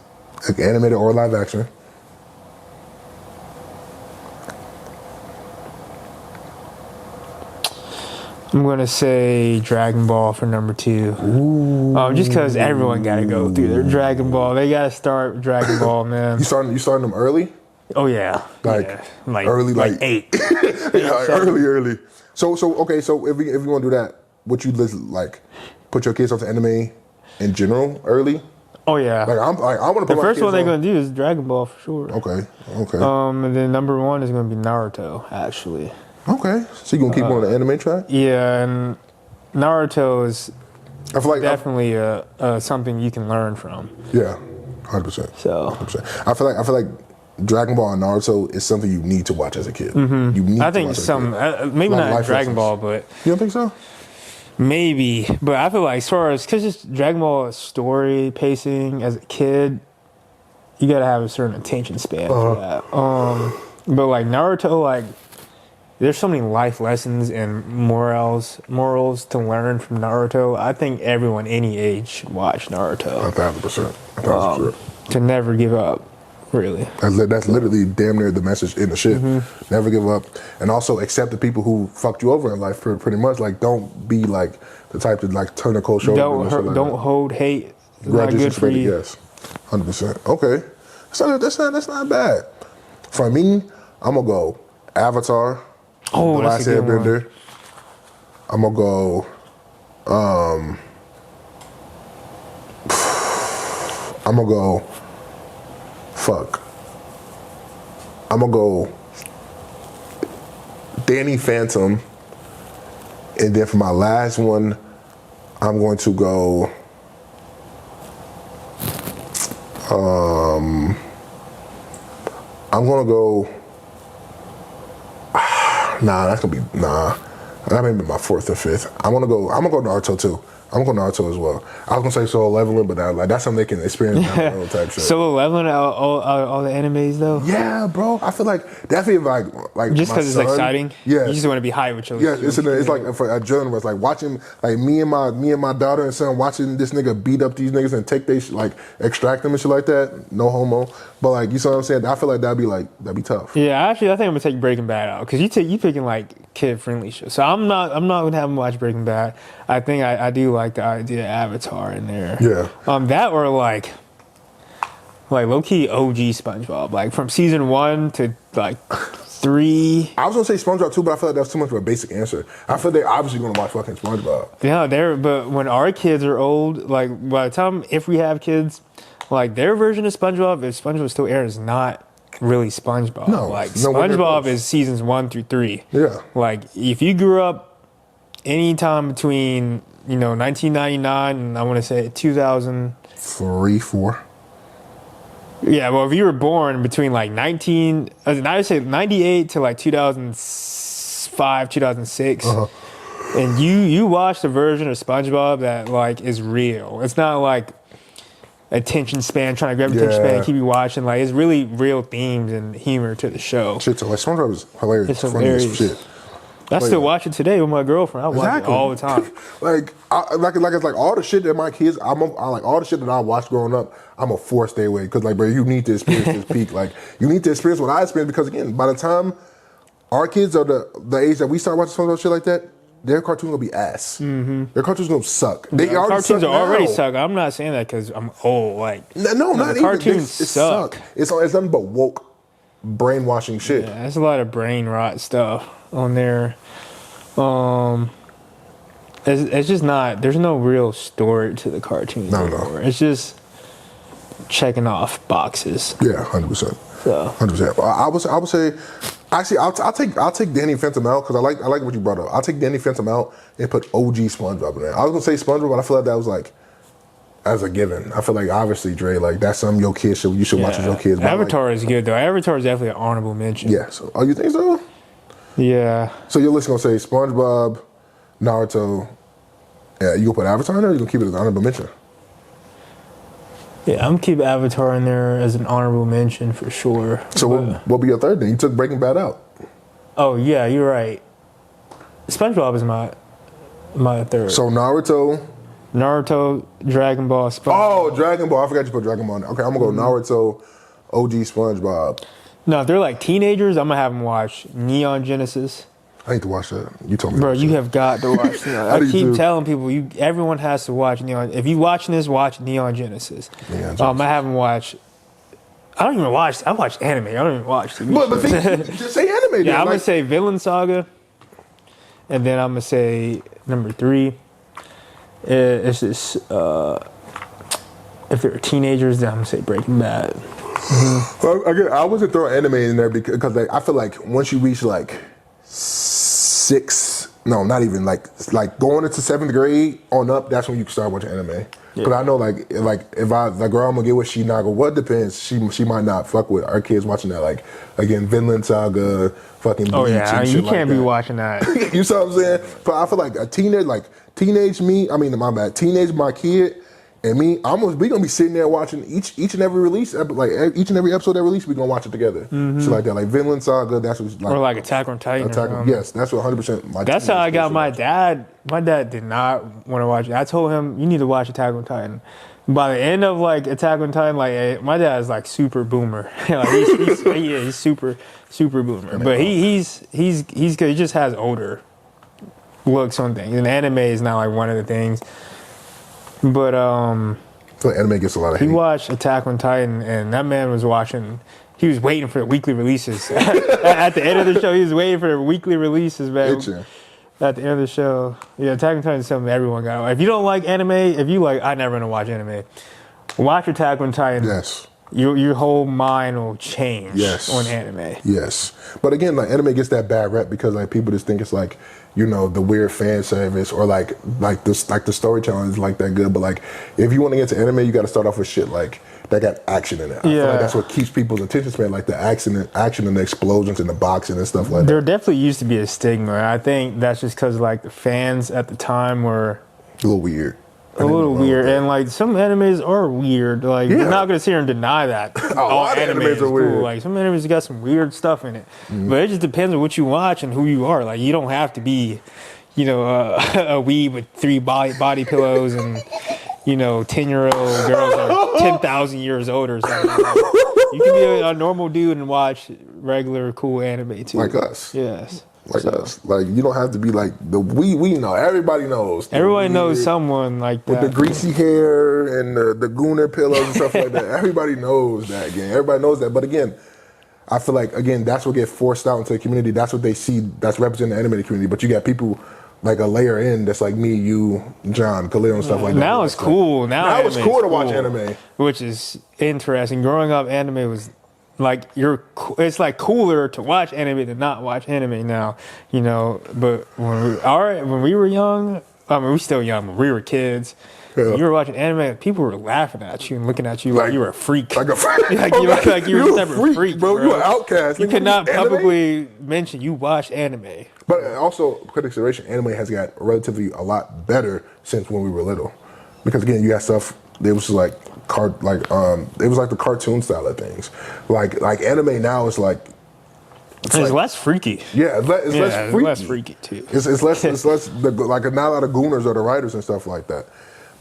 Like animated or live action. I'm going to say Dragon Ball for number 2. Just because everyone got to go through their Dragon Ball. They got to start with Dragon Ball, man. You starting them early? Oh, yeah. Like, yeah. early, like 8. Yeah, like early. So okay. So if you want to do that, would you like put your kids onto anime in general early? Oh, yeah. Like I want to put The my first kids one they're on- going to do is Dragon Ball for sure. Okay. And then number 1 is going to be Naruto, actually. Okay. So you gonna keep on the anime track? Yeah, and Naruto is I feel like definitely something you can learn from. yeah, 100%. So 100%. I feel like Dragon Ball and Naruto is something you need to watch as a kid. You need I to think watch as a some kid. maybe A lot of not life Dragon lessons. Ball, but You don't think so? maybe. But I feel like as far as because it's Dragon Ball story pacing as a kid, you gotta have a certain attention span for that. But like Naruto, like there's so many life lessons and morals to learn from Naruto. I think everyone any age should watch Naruto 1,000%. 1,000%. to never give up. Really. That's literally damn near the message in the shit. Never give up, and also accept the people who fucked you over in life. Pretty much, like don't be like the type to like turn a cold shoulder. Don't hold hate. It's not Grudges good for and you. yes, 100%. Okay, that's not bad. For me, I'm gonna go Avatar. Oh, The that's Last a good one. Airbender. I'm gonna go. I'm gonna go. Fuck. I'm gonna go. Danny Phantom, and then for my last one, I'm going to go. I'm gonna go. Nah, that's gonna be nah. That may be my 4th or 5th. I'm gonna go Naruto too. I'm going Naruto as well. I was gonna say Solo Leveling, but that's something they can experience down the road type shit. Solo Leveling, all the animes though. Yeah, bro. I feel like definitely like Just my because it's son, exciting. Yeah, You just want to be hype with your. yeah. It's like for adrenaline. It's like watching like me and my daughter and son watching this nigga beat up these niggas and take they like extract them and shit like that. No homo. But like you see what I'm saying? I feel like that'd be tough. Yeah, actually, I think I'm gonna take Breaking Bad out because you picking like kid friendly shows. So I'm not gonna have him watch Breaking Bad. I think I do like the idea of Avatar in there. Yeah. That or like low key OG SpongeBob, like from season 1 to like 3. I was gonna say SpongeBob too, but I feel like that's too much of a basic answer. I feel they're obviously gonna watch fucking SpongeBob. Yeah, but when our kids are old, like by the time if we have kids, like their version of SpongeBob, if SpongeBob still airs, is not really SpongeBob. No, like nowhere near SpongeBob close. is seasons 1 through 3. Yeah. Like if you grew up anytime between 1999 and I want to say 2000. 3, 4. Yeah, well, if you were born between like I would say 98 to like 2005, 2006, and you watched a version of SpongeBob that like is real. It's not like attention span trying to grab your attention span and keep you watching. Like it's really real themes and humor to the show. Shit, so like SpongeBob is hilarious. It's Funny as hilarious. shit. I still watch it today with my girlfriend. I watch it all the time. like it's like all the shit that my kids, I like all the shit that I watched growing up. I'm a forced stay away because like, bro, you need to experience this peak. Like, you need to experience what I experienced because again, by the time our kids are the age that we start watching SpongeBob shit like that, their cartoons gonna be ass. Mm-hmm. Their cartoons gonna suck. They already Cartoons suck are already now. suck. I'm not saying that because I'm old. Like No, not the even. cartoons It suck. It's nothing but woke brainwashing shit. Yeah, there's a lot of brain rot stuff on there. It's just not. There's no real story to the cartoons No. anymore. It's just checking off boxes. Yeah, 100%. So 100%. I would say, actually, I'll take Danny Phantom out because I like what you brought up. I'll take Danny Phantom out and put OG SpongeBob in there. I was gonna say SpongeBob, but I feel like that was like as a given. I feel like obviously Dre, like that's something your kids you should watch with your kids. But Avatar is good though. Avatar is definitely an honorable mention. Yeah. So, oh, you think so? Yeah. So your list gonna say SpongeBob, Naruto. Yeah, you gonna put Avatar in there? Or you gonna keep it as an honorable mention? Yeah, I'm keeping Avatar in there as an honorable mention for sure. So what'll be your third then? You took Breaking Bad out. Oh yeah, you're right. SpongeBob is my third. So Naruto. Naruto, Dragon Ball, SpongeBob. Oh, DragonAll. I forgot you put Dragon Ball in there. Okay, I'm gonna go Naruto, OG SpongeBob. No, if they're like teenagers, I'm gonna have them watch Neon Genesis. I need to watch that. You told me. Bro, to watch you that. have got to watch Neon. I I do keep too. telling people, everyone has to watch Neon. If you watching this, watch Neon Genesis. Neon Genesis. I have them watch. I don't even watch. I watch anime. I don't even watch TV. But just say anime. Then. Yeah, I'm like, gonna say Villain Saga, and then I'm gonna say number 3. It's just if they're teenagers, then I'm gonna say Breaking Bad. Well, again, I wasn't throwing anime in there because like, I feel like once you reach like 6, no, not even like going into 7th grade on up, that's when you can start watching anime. But I know like if I the girl I'm gonna get with, she not gonna. What depends? She might not fuck with our kids watching that. Like again, Vinland Saga, fucking. Oh Bleach yeah, and you shit can't like be that. watching that. You see what I'm saying? But I feel like a teenage me. I mean, my bad. Teenage my kid and me. We gonna be sitting there watching each and every release. Like each and every episode that release, we gonna watch it together. Shit like that. Like Vinland Saga. That's what. Or like Attack on Titan. Yes, that's what 100%. That's how I got my dad. My dad did not want to watch it. I told him, you need to watch Attack on Titan. By the end of like Attack on Titan, like my dad is like super boomer. Like, he's super boomer. But he's good. He just has older looks on things. And anime is not like one of the things. But I feel like anime gets a lot of he hate. watched Attack on Titan, and that man was watching. He was waiting for the weekly releases. At the end of the show, he was waiting for the weekly releases, man. Itching. At the end of the show, yeah, Attack on Titan is something everyone got. If you don't like anime, if you like, I never gonna watch anime. Watch Attack on Titan. Yes. Your whole mind will change Yes. on anime. Yes, but again, like anime gets that bad rep because like people just think it's like, you know, the weird fan service or like the storytelling is like that good. But like if you want to get to anime, you got to start off with shit like that got action in it. I feel Yeah. like that's what keeps people's attention span, like the action and the explosions and the boxing and stuff like There that. definitely used to be a stigma. I think that's just because like the fans at the time were A little weird. A little weird, and like some animes are weird. Like Yeah. you're not gonna sit here and deny that. lot All of anime animes is are cool. weird. Like some animes got some weird stuff in it, but it just depends on what you watch and who you are. Like you don't have to be, a weeb with 3 body pillows and 10-year-old girls are 10,000 years older. Or something. You can be a normal dude and watch regular cool anime too. Like us. Yes. Like us. Like, you don't have to be like we know. Everybody knows. Everybody knows someone like With that. the greasy hair and the gooner pillows and stuff like that. Everybody knows that, again. Everybody knows that. But again, I feel like, again, that's what gets forced out into the community. That's what they see. That's representing the animated community. But you got people like a layer in that's like me, you, John, Khalil, and stuff like that. Now it's cool. Now it's anime cool is to watch anime. which is interesting. Growing up, anime was like it's like cooler to watch anime than not watch anime now. But when we were young, I mean, we still young, but we were kids. Yeah. You were watching anime, people were laughing at you and looking at you like you were a freak. Like a freak. like you were You some type a of freak, bro. You an outcast. You Nigga, could not anime? publicly mention you watched anime. But also, critics' iteration, anime has got relatively a lot better since when we were little. Because again, you got stuff. It was like it was like the cartoon style of things. Like anime now is like It's less freaky. yeah, it's less It's freaky. less freaky too. It's less like not a lot of gooners or the writers and stuff like that.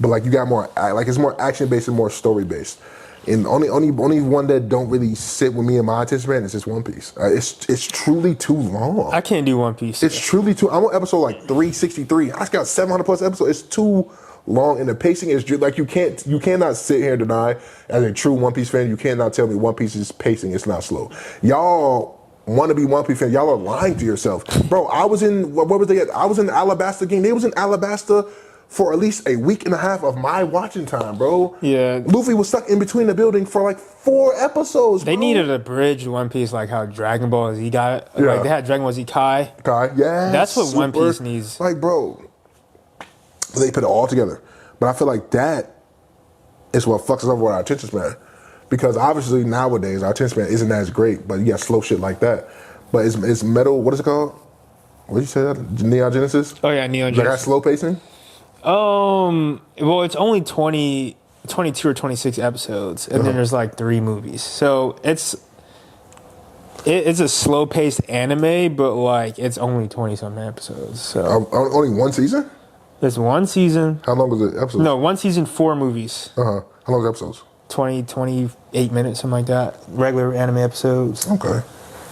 But like you got more like it's more action based and more story based. And only one that don't really sit with me in my attention span is just One Piece. It's truly too long. I can't do One Piece. It's truly too. I'm on episode like 363. I got 700 plus episodes. It's too long, and the pacing is like you cannot sit here and deny as a true One Piece fan. You cannot tell me One Piece's pacing is not slow. Y'all want to be One Piece fan? Y'all are lying to yourself, bro. I was in where was they at? I was in the Alabasta game. They was in Alabasta for at least a week and a half of my watching time, bro. Yeah. Luffy was stuck in between the building for like 4 episodes. They bro. needed a bridge One Piece like how Dragon Ball Z got it. Yeah. Like they had Dragon Ball Z Kai. Kai, yeah. That's what One Piece needs. Like, bro, they put it all together. But I feel like that is what fucks us over with our attention span. Because obviously nowadays our attention span isn't as great, but you got slow shit like that. But it's metal, what is it called? What did you say that? Neon Genesis? Oh yeah, Neon Like that Genesis. slow pacing? Well, it's only 22 or 26 episodes, and then there's like 3 movies. So it's a slow paced anime, but like it's only 20-something episodes. So Only one season? there's one season. How long was it? Episodes? No, one season, 4 movies. How long was episodes? 28 minutes, something like that. Regular anime episodes. Okay.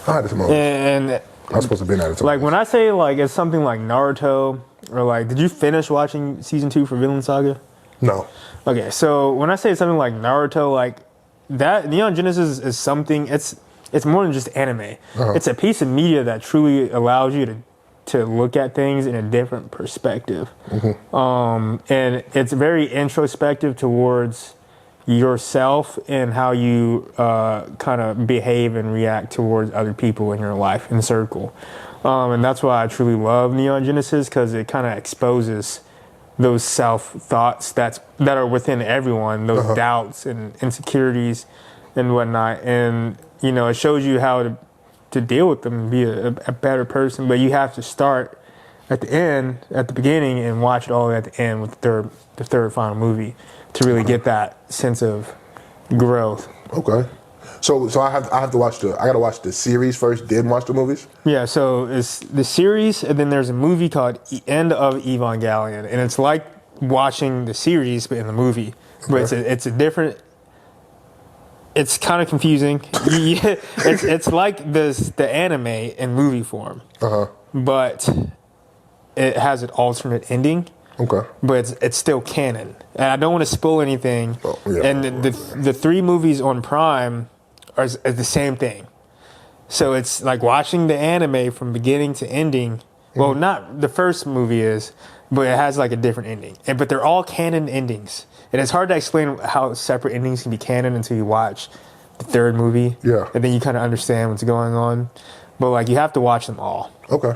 I had this moment. And I was supposed to be in at it. like when I say like it's something like Naruto, or like, did you finish watching season 2 for Vinland Saga? No. Okay, so when I say something like Naruto, like that, Neon Genesis is something. It's more than just anime. It's a piece of media that truly allows you to look at things in a different perspective, and it's very introspective towards yourself and how you kind of behave and react towards other people in your life and circle. And that's why I truly love Neon Genesis, because it kind of exposes those self-thoughts that are within everyone, those doubts and insecurities and whatnot. And, it shows you how to deal with them and be a better person. But you have to start at the beginning, and watch it all the way at the end with the third final movie to really get that sense of growth. Okay. So I have to watch I gotta watch the series first, then watch the movies? Yeah, so it's the series, and then there's a movie called End of Evangelion, and it's like watching the series but in the movie. But it's a different. It's kind of confusing. It's like the anime in movie form, but it has an alternate ending. Okay. But it's still canon, and I don't want to spoil anything. Oh, yeah. And the 3 movies on Prime are the same thing. So it's like watching the anime from beginning to ending. Well, not the first movie is, but it has like a different ending. But they're all canon endings. And it's hard to explain how separate endings can be canon until you watch the 3rd movie. Yeah. And then you kind of understand what's going on. But like you have to watch them all. Okay.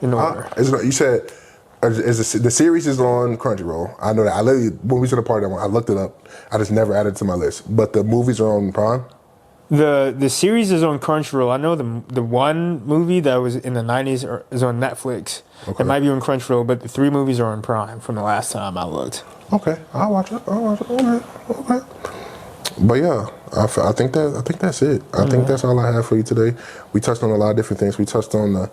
In order. You said the series is on Crunchyroll. I know that. I literally, when we was in the party, I looked it up. I just never added it to my list. But the movies are on Prime? The series is on Crunchyroll. I know the one movie that was in the 90s is on Netflix. Okay. It might be on Crunchyroll, but the 3 movies are on Prime from the last time I looked. Okay, I'll watch it. Okay. But yeah, I think that's it. I think that's all I have for you today. We touched on a lot of different things. We touched on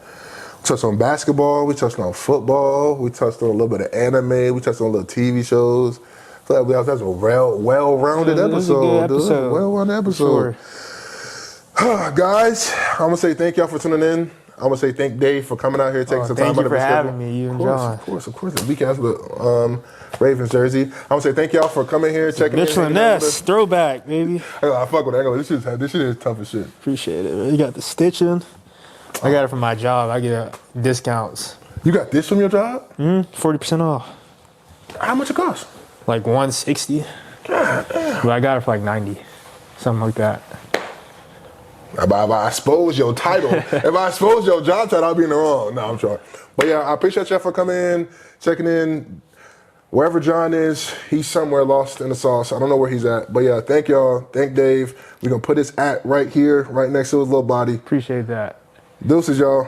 basketball. We touched on football. We touched on a little bit of anime. We touched on little TV shows. I feel like that's a well-rounded It was a episode, good dude. episode. Well-rounded episode. Sure. Guys, I'm gonna say thank y'all for tuning in. I'm gonna say thank Dave for coming out here, taking some time Thank out you of for his schedule. having me, you and Of John. course. The weak ass Ravens jersey. I'm gonna say thank y'all for coming here, checking Mitchell in. and hanging out with Ness, throwback, baby. us. I fuck with that. This shit is tough as shit. Appreciate it, man. You got the stitching. I got it from my job. I get discounts. You got this from your job? 40% off. How much it cost? Like 160. But I got it for like 90. Something like that. If I expose your title, if I expose your job title, I'll be in the wrong. No, I'm sure. But yeah, I appreciate y'all for coming in, checking in. Wherever John is, he's somewhere lost in the sauce. I don't know where he's at. But yeah, thank y'all. Thank Dave. We're going to put his @ right here, right next to his little body. Appreciate that. Deuces, y'all.